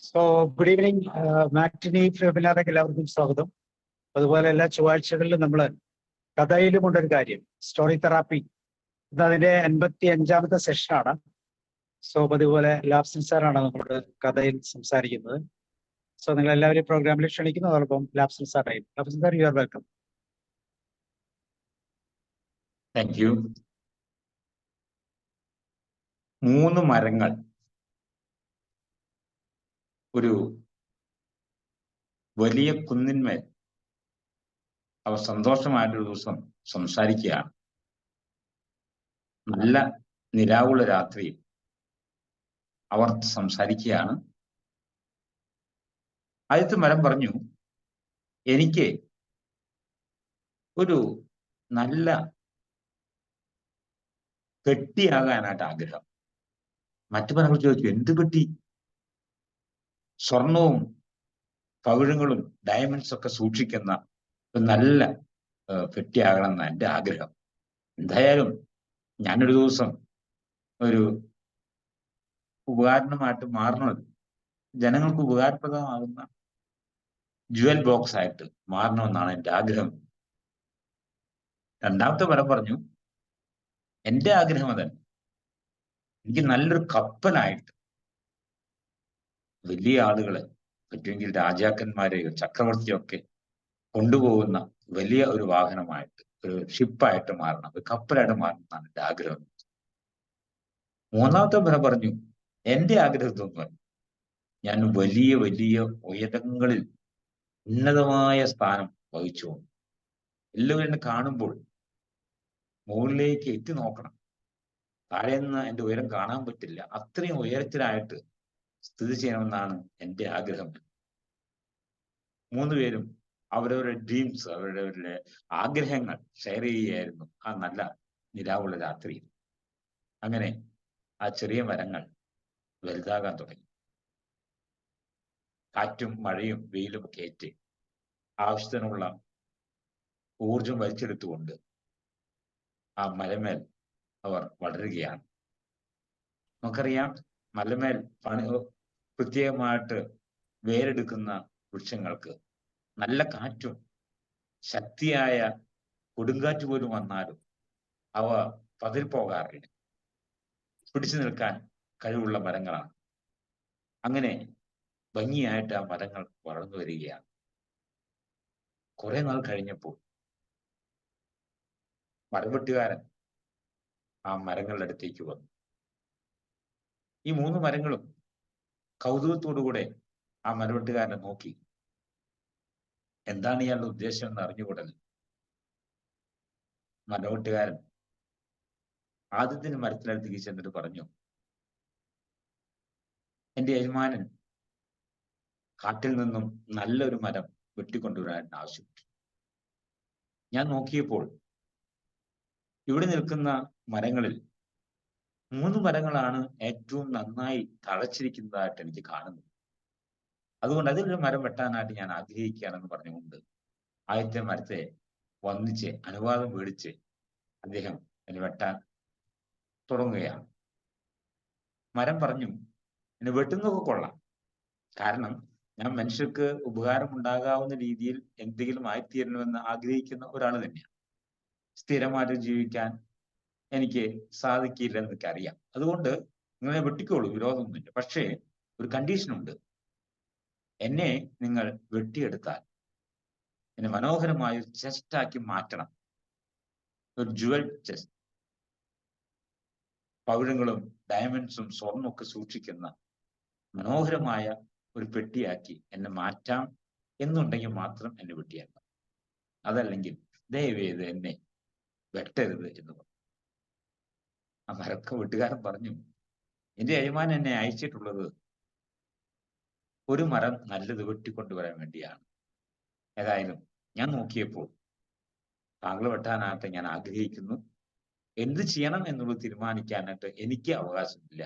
So good evening. Matinee വെബിനാറിലേക്ക് എല്ലാവർക്കും സ്വാഗതം. അതുപോലെ എല്ലാ ചൊവ്വാഴ്ചകളിലും നമ്മൾ കഥയിലും കൊണ്ടൊരു കാര്യം, സ്റ്റോറി തെറാപ്പി, ഇത് അതിന്റെ 85ാമത്തെ സെഷനാണ്. സോ അതുപോലെ ലാബ്സൻ സാറാണ് നമ്മുടെ കഥയിൽ സംസാരിക്കുന്നത്. സോ നിങ്ങൾ എല്ലാവരെയും പ്രോഗ്രാമിൽ ക്ഷണിക്കുന്നു. അതോടൊപ്പം ലാബ്സൻ സാറായും. Labson sir, you are welcome. Thank you. 3 മരങ്ങൾ ഒരു വലിയ കുന്നിന്മേൽ അവർ സന്തോഷമായിട്ടൊരു ദിവസം സംസാരിക്കുകയാണ്. നല്ല നിലാവുള്ള രാത്രിയിൽ അവർ സംസാരിക്കുകയാണ്. ആദ്യത്തെ മരം പറഞ്ഞു, എനിക്ക് ഒരു നല്ല പെട്ടിയാകാനായിട്ട് ആഗ്രഹം. മറ്റു മരങ്ങൾ ചോദിച്ചു, എന്ത് പെട്ടി? സ്വർണവും പവിഴങ്ങളും ഡയമണ്ട്സ് ഒക്കെ സൂക്ഷിക്കുന്ന ഒരു നല്ല പെട്ടിയാകണം എന്നാണ് എൻ്റെ ആഗ്രഹം. എന്തായാലും ഞാനൊരു ദിവസം ഒരു ഉപകാരണമായിട്ട് മാറണമല്ലോ, ജനങ്ങൾക്ക് ഉപകാരപ്രദമാകുന്ന ജുവൽ ബോക്സ് ആയിട്ട് മാറണമെന്നാണ് എൻ്റെ ആഗ്രഹം. രണ്ടാമത്തെ മരം പറഞ്ഞു, എൻ്റെ ആഗ്രഹം അതന്നെ, എനിക്ക് നല്ലൊരു കപ്പലായിട്ട് വലിയ ആളുകളെ, പറ്റുമെങ്കിൽ രാജാക്കന്മാരെയോ ചക്രവർത്തിയോ ഒക്കെ കൊണ്ടുപോകുന്ന വലിയ ഒരു വാഹനമായിട്ട്, ഒരു ഷിപ്പായിട്ട് മാറണം, ഒരു കപ്പലായിട്ട് മാറണം എന്നാണ് എൻ്റെ ആഗ്രഹം. മൂന്നാമത്തെ മരം പറഞ്ഞു, എൻ്റെ ആഗ്രഹത്തൊന്നും ഞാൻ വലിയ വലിയ ഉയരങ്ങളിൽ ഉന്നതമായ സ്ഥാനം വഹിച്ചു. എല്ലാവരും എന്നെ കാണുമ്പോൾ മുകളിലേക്ക് എത്തി നോക്കണം, താഴെ നിന്ന് എൻ്റെ ഉയരം കാണാൻ പറ്റില്ല, അത്രയും ഉയരത്തിലായിട്ട് സ്ഥിതി ചെയ്യണമെന്നാണ് എൻ്റെ ആഗ്രഹം. 3 പേരും അവരവരുടെ ഡ്രീംസ്, അവരവരുടെ ആഗ്രഹങ്ങൾ ഷെയർ ചെയ്യുകയായിരുന്നു ആ നല്ല നിലാവുള്ള രാത്രിയിൽ. അങ്ങനെ ആ ചെറിയ മരങ്ങൾ വലുതാകാൻ തുടങ്ങി. കാറ്റും മഴയും വെയിലും ഒക്കെ ഏറ്റ് ആവശ്യത്തിനുള്ള ഊർജം വലിച്ചെടുത്തുകൊണ്ട് ആ മലമേൽ അവർ വളരുകയാണ്. നമുക്കറിയാം, മലമേൽ പ്രത്യേകമായിട്ട് വേരെടുക്കുന്ന വൃക്ഷങ്ങൾക്ക് നല്ല കാറ്റും ശക്തിയായ കൊടുങ്കാറ്റ് പോലും വന്നാലും അവ പതിരിപ്പോകാറില്ല, പിടിച്ചു നിൽക്കാൻ കഴിവുള്ള മരങ്ങളാണ്. അങ്ങനെ ഭംഗിയായിട്ട് ആ മരങ്ങൾ വളർന്നു വരികയാണ്. കുറെ നാൾ കഴിഞ്ഞപ്പോൾ മരവെട്ടുകാരൻ ആ മരങ്ങളുടെ അടുത്തേക്ക് വന്നു. ഈ 3 മരങ്ങളും കൗതുകത്തോടുകൂടെ ആ മരവെട്ടുകാരനെ നോക്കി. എന്താണ് ഇയാളുടെ ഉദ്ദേശം എന്ന് അറിഞ്ഞുകൂടൽ മരവെട്ടുകാരൻ ആദ്യത്തിന് മരത്തിനടുത്തേക്ക് ചെന്നിട്ട് പറഞ്ഞു, എൻ്റെ യജമാനൻ കാട്ടിൽ നിന്നും നല്ലൊരു മരം വെട്ടിക്കൊണ്ടുവരാൻ ആവശ്യപ്പെട്ടു. ഞാൻ നോക്കിയപ്പോൾ ഇവിടെ നിൽക്കുന്ന മരങ്ങളിൽ 3 മരങ്ങളാണ് ഏറ്റവും നന്നായി തഴച്ചിരിക്കുന്നതായിട്ട് എനിക്ക് കാണുന്നത്. അതുകൊണ്ട് അതിലൊരു മരം വെട്ടാനായിട്ട് ഞാൻ ആഗ്രഹിക്കുകയാണെന്ന് പറഞ്ഞുകൊണ്ട് ആദ്യത്തെ മരത്തെ വന്നിച്ച് അനുവാദം മേടിച്ച് അദ്ദേഹം എന്നെ വെട്ടാൻ തുടങ്ങുകയാണ്. മരം പറഞ്ഞു, എന്നെ വെട്ടുന്നതൊക്കെ കൊള്ളാം, കാരണം ഞാൻ മനുഷ്യർക്ക് ഉപകാരമുണ്ടാകാവുന്ന രീതിയിൽ എന്തെങ്കിലും ആയിത്തീരണമെന്ന് ആഗ്രഹിക്കുന്ന ഒരാൾ തന്നെയാണ്. സ്ഥിരമായിട്ട് ജീവിക്കാൻ എനിക്ക് സാധിക്കില്ല എന്നൊക്കെ അറിയാം. അതുകൊണ്ട് നിങ്ങളെ വെട്ടിക്കോളൂ, വിരോധമൊന്നുമില്ല. പക്ഷേ ഒരു കണ്ടീഷനുണ്ട്, എന്നെ നിങ്ങൾ വെട്ടിയെടുത്താൽ എന്നെ മനോഹരമായ ഒരു ചെസ്റ്റാക്കി മാറ്റണം, ഒരു ജുവൽ ചെസ്റ്റ്, പവിഴങ്ങളും ഡയമണ്ട്സും സ്വർണ്ണമൊക്കെ സൂക്ഷിക്കുന്ന മനോഹരമായ ഒരു പെട്ടിയാക്കി എന്നെ മാറ്റാം എന്നുണ്ടെങ്കിൽ മാത്രം എന്നെ വെട്ടിയാക്കാം, അതല്ലെങ്കിൽ ദയവേത് എന്നെ വെട്ടരുത് എന്ന് പറഞ്ഞു. ആ വെട്ടുകാരൻ പറഞ്ഞു, എൻ്റെ യജമാനൻ എന്നെ അയച്ചിട്ടുള്ളത് ഒരു മരം നല്ലത് വെട്ടിക്കൊണ്ടുവരാൻ വേണ്ടിയാണ്. ഏതായാലും ഞാൻ നോക്കിയപ്പോൾ താങ്കൾ വെട്ടാനായിട്ട് ഞാൻ ആഗ്രഹിക്കുന്നു. എന്ത് ചെയ്യണം എന്നുള്ളത് തീരുമാനിക്കാനായിട്ട് എനിക്ക് അവകാശമില്ല,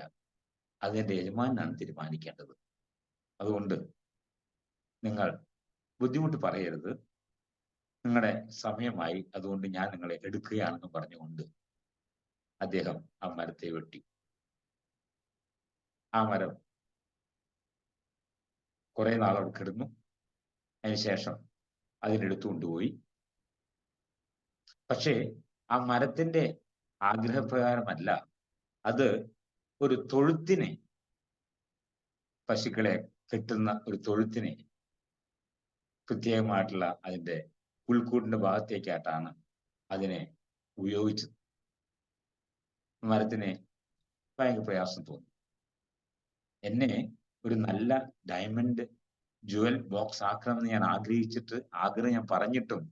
അതെൻ്റെ യജമാനാണ് തീരുമാനിക്കേണ്ടത്. അതുകൊണ്ട് നിങ്ങൾ ബുദ്ധിമുട്ട് പറയരുത്, നിങ്ങളുടെ സമയമായി, അതുകൊണ്ട് ഞാൻ നിങ്ങളെ എടുക്കുകയാണെന്ന് പറഞ്ഞുകൊണ്ട് അദ്ദേഹം ആ മരത്തെ വെട്ടി. ആ മരം കുറെ നാൾ അവിടെ കിടന്നു. അതിനുശേഷം അതിനെടുത്തു കൊണ്ടുപോയി. പക്ഷേ ആ മരത്തിന്റെ ആഗ്രഹപ്രകാരമല്ല, അത് ഒരു തൊഴുത്തിനെ, പശുക്കളെ കെട്ടുന്ന ഒരു തൊഴുത്തിനെ പ്രത്യേകമായിട്ടുള്ള അതിന്റെ പുൽക്കൂടിന്റെ ഭാഗത്തേക്കായിട്ടാണ് അതിനെ ഉപയോഗിച്ചത്. മരത്തിന് ഭയങ്കര പ്രയാസം തോന്നി. എന്നെ ഒരു നല്ല ഡയമണ്ട് ജുവൽ ബോക്സ് ആക്കണമെന്ന് ഞാൻ ആഗ്രഹം ഞാൻ പറഞ്ഞിട്ടും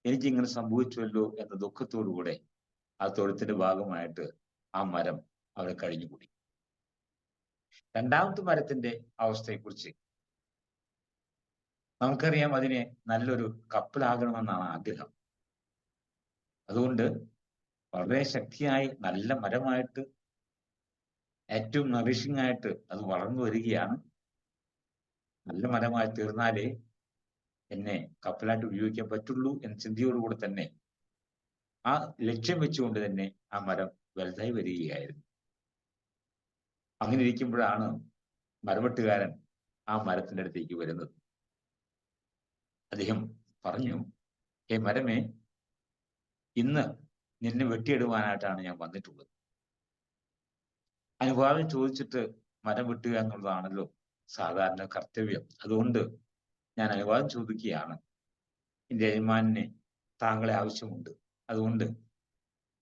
എനിക്കിങ്ങനെ സംഭവിച്ചുവല്ലോ എന്ന ദുഃഖത്തോടുകൂടെ ആ തൊഴുത്തിന്റെ ഭാഗമായിട്ട് ആ മരം അവിടെ കഴിഞ്ഞുകൂടി. രണ്ടാമത്തെ മരത്തിന്റെ അവസ്ഥയെക്കുറിച്ച് നമുക്കറിയാം, അതിനെ നല്ലൊരു കപ്പലാകണമെന്നാണ് ആഗ്രഹം. അതുകൊണ്ട് വളരെ ശക്തിയായി നല്ല മരമായിട്ട്, ഏറ്റവും നറിഷിംഗ് ആയിട്ട് അത് വളർന്നു വരികയാണ്. നല്ല മരമായി തീർന്നാലേ എന്നെ കപ്പലായിട്ട് ഉപയോഗിക്കാൻ പറ്റുള്ളൂ എന്ന ചിന്തയോടുകൂടെ തന്നെ, ആ ലക്ഷ്യം വെച്ചുകൊണ്ട് തന്നെ ആ മരം വലുതായി വരികയായിരുന്നു. അങ്ങനെ ഇരിക്കുമ്പോഴാണ് മരവെട്ടുകാരൻ ആ മരത്തിന്റെ അടുത്തേക്ക് വരുന്നത്. അദ്ദേഹം പറഞ്ഞു, മരമേ, ഇന്ന് നിന്നെ വെട്ടിയിടുവാനായിട്ടാണ് ഞാൻ വന്നിട്ടുള്ളത്. അനുവാദം ചോദിച്ചിട്ട് മരം വെട്ടുക എന്നുള്ളതാണല്ലോ സാധാരണ കർത്തവ്യം. അതുകൊണ്ട് ഞാൻ അനുവാദം ചോദിക്കുകയാണ്. എന്റെ യജമാനെ താങ്കളെ ആവശ്യമുണ്ട്, അതുകൊണ്ട്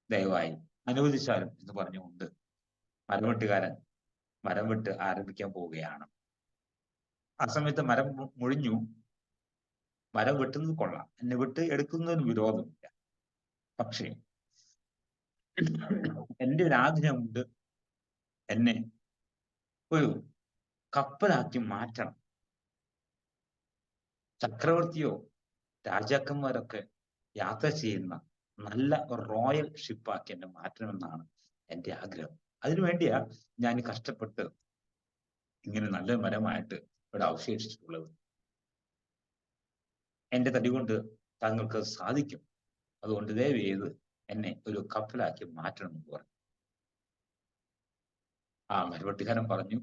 ദയവായി അനുവദിച്ചാലും എന്ന് പറഞ്ഞുകൊണ്ട് മരംവെട്ടുകാരൻ മരം വെട്ട് ആരംഭിക്കാൻ പോവുകയാണ്. ആ സമയത്ത് മരം മുഴിഞ്ഞു. മരം വെട്ടുന്നത് കൊള്ളാം, എന്നെ വെട്ട് എടുക്കുന്നതിന് വിരോധമില്ല. പക്ഷേ എൻ്റെ ഒരു ആഗ്രഹമുണ്ട്, എന്നെ ഒരു കപ്പലാക്കി മാറ്റണം. ചക്രവർത്തിയോ രാജാക്കന്മാരൊക്കെ യാത്ര ചെയ്യുന്ന നല്ല റോയൽ ഷിപ്പാക്കി എന്നെ മാറ്റണമെന്നാണ് എൻ്റെ ആഗ്രഹം. അതിനുവേണ്ടിയാ ഞാൻ കഷ്ടപ്പെട്ട് ഇങ്ങനെ നല്ല മരമായിട്ട് ഇവിടെ അവശേഷിച്ചിട്ടുള്ളത്. എൻ്റെ തടി കൊണ്ട് താങ്കൾക്ക് സാധിക്കും, അതുകൊണ്ട് ദയവ് ചെയ്ത് എന്നെ ഒരു കപ്പലാക്കി മാറ്റണം എന്ന് പറഞ്ഞു. ആ മരവെട്ടുകാരൻ പറഞ്ഞു,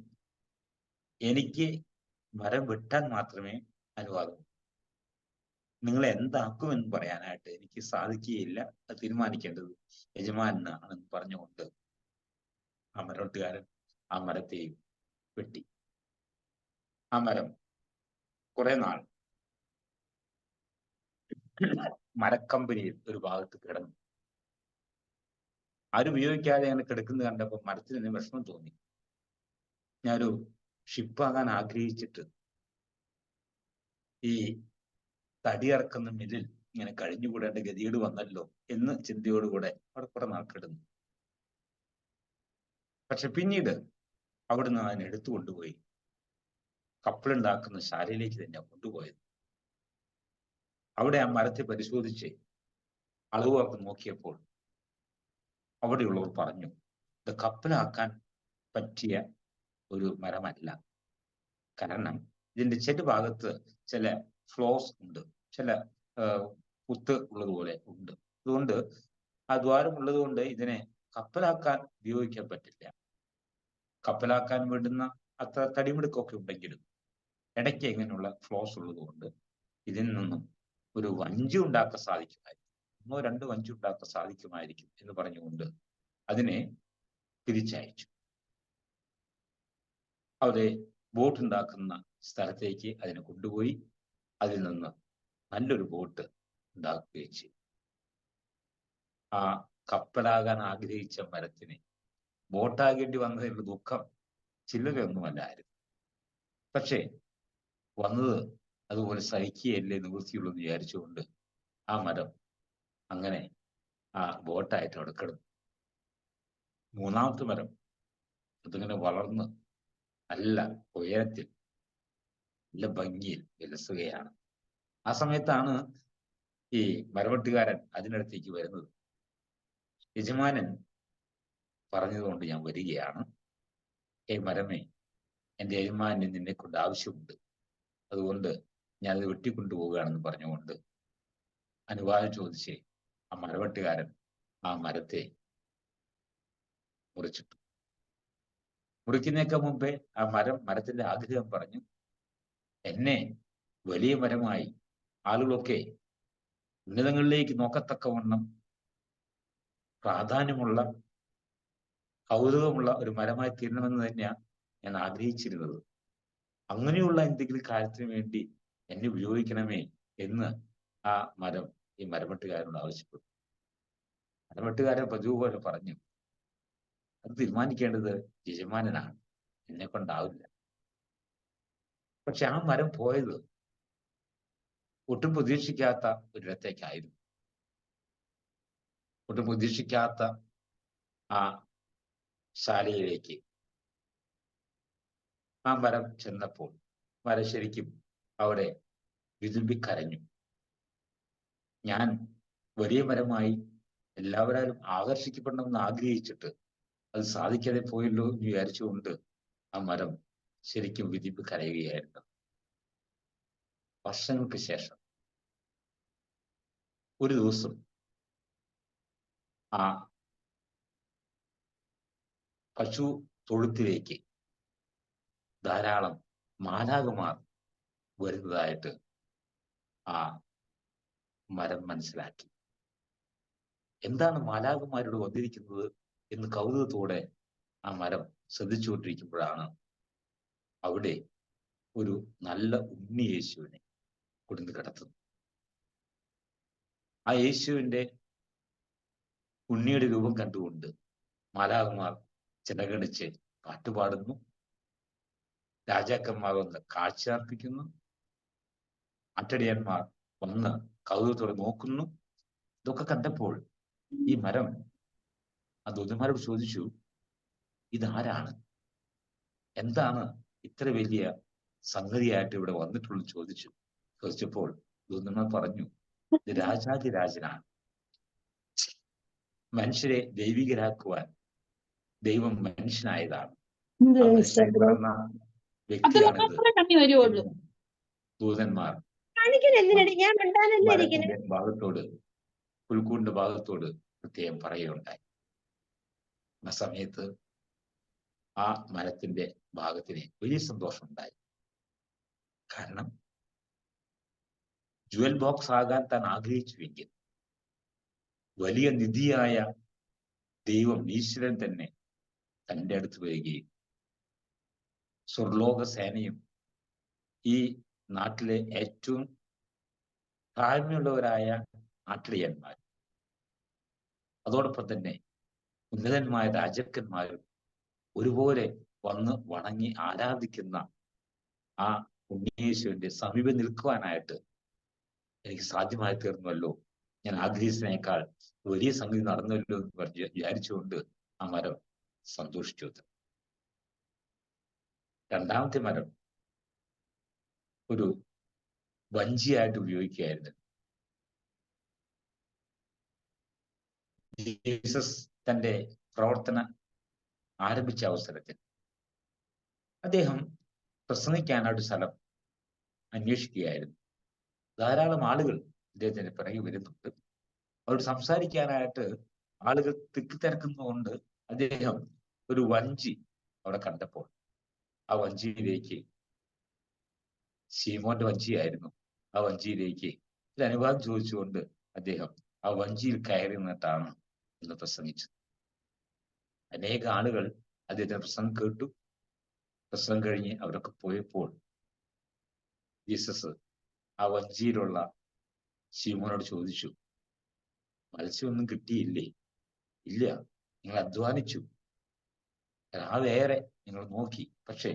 എനിക്ക് മരം വെട്ടാൻ മാത്രമേ അനുവാദം, നിങ്ങൾ എന്താക്കുമെന്ന് പറയാനായിട്ട് എനിക്ക് സാധിക്കുകയില്ല, അത് തീരുമാനിക്കേണ്ടത് യജമാനാണെന്ന് പറഞ്ഞുകൊണ്ട് ആ മരവെട്ടുകാരൻ ആ മരത്തെയും വെട്ടി. ആ മരം കുറെ നാൾ മരക്കമ്പനിയിൽ ഒരു ഭാഗത്ത് കിടന്നു. ആരും ഉപയോഗിക്കാതെ അങ്ങനെ കിടക്കുന്നത് കണ്ടപ്പോൾ മരത്തിന് തന്നെ വിഷമം തോന്നി. ഞാനൊരു ഷിപ്പാകാൻ ആഗ്രഹിച്ചിട്ട് ഈ തടിയിറക്കുന്ന മില്ലിൽ ഇങ്ങനെ കഴിഞ്ഞുകൂടേണ്ട ഗതികേട് വന്നല്ലോ എന്ന് ചിന്തയോടുകൂടെ അവിടെ കുറെ നാൾ കിടന്നു. പക്ഷെ പിന്നീട് അവിടുന്ന് അതിനെ എടുത്തു കൊണ്ടുപോയി കപ്പലുണ്ടാക്കുന്ന ശാലയിലേക്ക് തന്നെ കൊണ്ടുപോയത്. അവിടെ ആ മരത്തെ പരിശോധിച്ച് അളവ് പറഞ്ഞ് നോക്കിയപ്പോൾ അവിടെയുള്ളവർ പറഞ്ഞു, ഇത് കപ്പലാക്കാൻ പറ്റിയ ഒരു മരമല്ല. കാരണം ഇതിന്റെ ചില ഭാഗത്ത് ചില ഫ്ലോസ് ഉണ്ട്, ചില കുത്ത് ഉള്ളതുപോലെ ഉണ്ട്. അതുകൊണ്ട് ആ ദ്വാരമുള്ളത് കൊണ്ട് ഇതിനെ കപ്പലാക്കാൻ ഉപയോഗിക്കാൻ പറ്റില്ല. കപ്പലാക്കാൻ വേണ്ടുന്ന അത്ര തടിമിടുക്കൊക്കെ ഉണ്ടെങ്കിലും ഇടയ്ക്ക് ഇങ്ങനെയുള്ള ഫ്ലോസ് ഉള്ളത് കൊണ്ട് ഇതിൽ നിന്നും ഒരു വഞ്ചി ഉണ്ടാക്കാൻ സാധിക്കുമായിരിക്കും, 1-2 വഞ്ചി ഉണ്ടാക്കാൻ സാധിക്കുമായിരിക്കും എന്ന് പറഞ്ഞുകൊണ്ട് അതിനെ തിരിച്ചയച്ചു. അവരെ ബോട്ട് ഉണ്ടാക്കുന്ന സ്ഥലത്തേക്ക് അതിനെ കൊണ്ടുപോയി അതിൽ നിന്ന് നല്ലൊരു ബോട്ട് ഉണ്ടാക്കുകയും ചെയ്തു. ആ കപ്പലാകാൻ ആഗ്രഹിച്ച മരത്തിന് ബോട്ടാകേണ്ടി വന്നതിനുള്ള ദുഃഖം ചില്ലറയൊന്നുമല്ലായിരുന്നു. പക്ഷേ വന്നത് അതുപോലെ സഹിക്കുകയല്ലേ നിവൃത്തിയുള്ളൂ എന്ന് വിചാരിച്ചുകൊണ്ട് ആ മരം അങ്ങനെ ആ ബോട്ടായിട്ട് അവിടെ കിടന്നു. മൂന്നാമത്തെ മരം അതിങ്ങനെ വളർന്ന് നല്ല ഉയരത്തിൽ നല്ല ഭംഗിയിൽ വിലസുകയാണ്. ആ സമയത്താണ് ഈ മരവെട്ടുകാരൻ അതിനടുത്തേക്ക് വരുന്നത്. യജമാനൻ പറഞ്ഞതുകൊണ്ട് ഞാൻ വരികയാണ്. മരമേ, എൻ്റെ യജമാനന് നിന്നെ കൊണ്ട് ആവശ്യമുണ്ട്, അതുകൊണ്ട് ഞാനത് വെട്ടിക്കൊണ്ടുപോവുകയാണെന്ന് പറഞ്ഞുകൊണ്ട് അനുവാദം ചോദിച്ച് ആ മരവെട്ടുകാരൻ ആ മരത്തെ മുറിച്ചിട്ടു. മുറിക്കുന്നേക്കാൾ മുമ്പേ ആ മരത്തിന്റെ ആഗ്രഹം പറഞ്ഞു, എന്നെ വലിയ മരമായി ആളുകളൊക്കെ ഉന്നതങ്ങളിലേക്ക് നോക്കത്തക്കവണ്ണം പ്രാധാന്യമുള്ള കൗതുകമുള്ള ഒരു മരമായി തീരണമെന്ന് തന്നെയാണ് ഞാൻ ആഗ്രഹിച്ചിരുന്നത്. അങ്ങനെയുള്ള എന്തെങ്കിലും കാര്യത്തിന് വേണ്ടി എന്നെ ഉപയോഗിക്കണമേ എന്ന് ആ മരം ഈ മരമെട്ടുകാരനോട് ആവശ്യപ്പെട്ടു. മരമെട്ടുകാരൻ പതിവ് പോലെ പറഞ്ഞു, അത് തീരുമാനിക്കേണ്ടത് യജമാനനാണ്, എന്നെ കൊണ്ടാവില്ല. പക്ഷെ ആ മരം പോയത് ഒട്ടും പ്രതീക്ഷിക്കാത്ത ഒരിടത്തേക്കായിരുന്നു. ഒട്ടും പ്രതീക്ഷിക്കാത്ത ആ ശാലയിലേക്ക് ആ മരം ചെന്നപ്പോൾ മരം ശരിക്കും അവിടെ വിതുമ്പിക്കരഞ്ഞു. ഞാൻ വലിയ മരമായി എല്ലാവരും ആകർഷിക്കപ്പെടണമെന്ന് ആഗ്രഹിച്ചിട്ട് അത് സാധിക്കാതെ പോയല്ലോ എന്ന് വിചാരിച്ചുകൊണ്ട് ആ മരം ശരിക്കും വിതുമ്പി കരയുകയായിരുന്നു. വർഷങ്ങൾക്ക് ശേഷം ഒരു ദിവസം ആ പശു തൊഴുത്തിലേക്ക് ധാരാളം മാലാഖമാർ വരുന്നതായിട്ട് ആ മരം മനസ്സിലാക്കി. എന്താണ് മാലാഖമാരോട് വന്നിരിക്കുന്നത് എന്ന് കൗതുകത്തോടെ ആ മരം ശ്രദ്ധിച്ചുകൊണ്ടിരിക്കുമ്പോഴാണ് അവിടെ ഒരു നല്ല ഉണ്ണി യേശുവിനെ കൊണ്ടു കിടത്തുന്നു. ആ യേശുവിന്റെ ഉണ്ണിയുടെ രൂപം കണ്ടുകൊണ്ട് മാലാഖമാർ ചിറകടിച്ച് പാട്ടുപാടുന്നു, രാജാക്കന്മാർ വന്ന് കാഴ്ച അർപ്പിക്കുന്നു, അട്ടടിയന്മാർ വന്ന് കൗതുകത്തോടെ നോക്കുന്നു. ഇതൊക്കെ കണ്ടപ്പോൾ ഈ മരം ആ ദൂതന്മാരോട് ചോദിച്ചു, ഇതാരാണ്, എന്താണ് ഇത്ര വലിയ സംഗതിയായിട്ട് ഇവിടെ വന്നിട്ടുള്ളത് ചോദിച്ചപ്പോൾ ദൂതന്മാർ പറഞ്ഞു, ഇത് രാജാതിരാജനാണ്. മനുഷ്യരെ ദൈവികരാക്കുവാൻ ദൈവം മനുഷ്യനായതാണ്. ആ മനുഷ്യനായി പിറന്ന വ്യക്തിയാണിത്. ദൂതന്മാർ മരത്തിന്റെ ഭാഗത്തോട്, പുൽക്കൂടിന്റെ ഭാഗത്തോട് പ്രത്യേകം പറയുകയുണ്ടായി. ആ സമയത്ത് ആ മരത്തിന്റെ ഭാഗത്തിന് വലിയ സന്തോഷമുണ്ടായി. കാരണം ജുവൽ ബോക്സ് ആകാൻ താൻ ആഗ്രഹിച്ചുവെങ്കിൽ വലിയ നിധിയായ ദൈവം, ഈശ്വരൻ തന്നെ തൻ്റെ അടുത്ത് വരികയും സ്വർലോക സേനയും ഈ നാട്ടിലെ ഏറ്റവും താഴ്മയുള്ളവരായ ആട്ടിടയന്മാർ, അതോടൊപ്പം തന്നെ ഉന്നതന്മാരായ രാജാക്കന്മാരും ഒരുപോലെ വന്ന് വണങ്ങി ആരാധിക്കുന്ന ആ ഉണ്ണിയേശുവിന്റെ സമീപം നിൽക്കുവാനായിട്ട് എനിക്ക് സാധ്യമായി തീർന്നുവല്ലോ, ഞാൻ ആഗ്രഹിച്ചതിനേക്കാൾ വലിയ സംഗതി നടന്നല്ലോ എന്ന് വിചാരിച്ചുകൊണ്ട് ആ മരം സന്തോഷിച്ചു. രണ്ടാമത്തെ മരം ഒരു വഞ്ചിയായിട്ട് ഉപയോഗിക്കുകയായിരുന്നു. ജീസസ് തന്റെ പ്രവർത്തനം ആരംഭിച്ച അവസരത്തിൽ അദ്ദേഹം പ്രസംഗിക്കാനായിട്ട് സ്ഥലം അന്വേഷിക്കുകയായിരുന്നു. ധാരാളം ആളുകൾ അദ്ദേഹത്തിന് പിറകെ വരുന്നുണ്ട്. അവരോട് സംസാരിക്കാനായിട്ട് ആളുകൾ തിക്കിത്തിരക്കുന്നതുകൊണ്ട് അദ്ദേഹം ഒരു വഞ്ചി അവിടെ കണ്ടപ്പോൾ ആ വഞ്ചിയിലേക്ക്, ശീമോന്റെ വഞ്ചിയായിരുന്നു, ആ വഞ്ചിയിലേക്ക് ഒരു അനുവാദം ചോദിച്ചുകൊണ്ട് അദ്ദേഹം ആ വഞ്ചിയിൽ കയറി നിന്നിട്ടാണ് ഇന്ന് പ്രസംഗിച്ചത്. അനേക ആളുകൾ അദ്ദേഹത്തിന്റെ പ്രസംഗം കേട്ടു. പ്രസംഗം കഴിഞ്ഞ് അവരൊക്കെ പോയപ്പോൾ ജീസസ് ആ വഞ്ചിയിലുള്ള ശീമോനോട് ചോദിച്ചു, മത്സ്യമൊന്നും കിട്ടിയില്ലേ? ഇല്ല, നിങ്ങൾ അധ്വാനിച്ചു, രാവേറെ നിങ്ങൾ നോക്കി, പക്ഷെ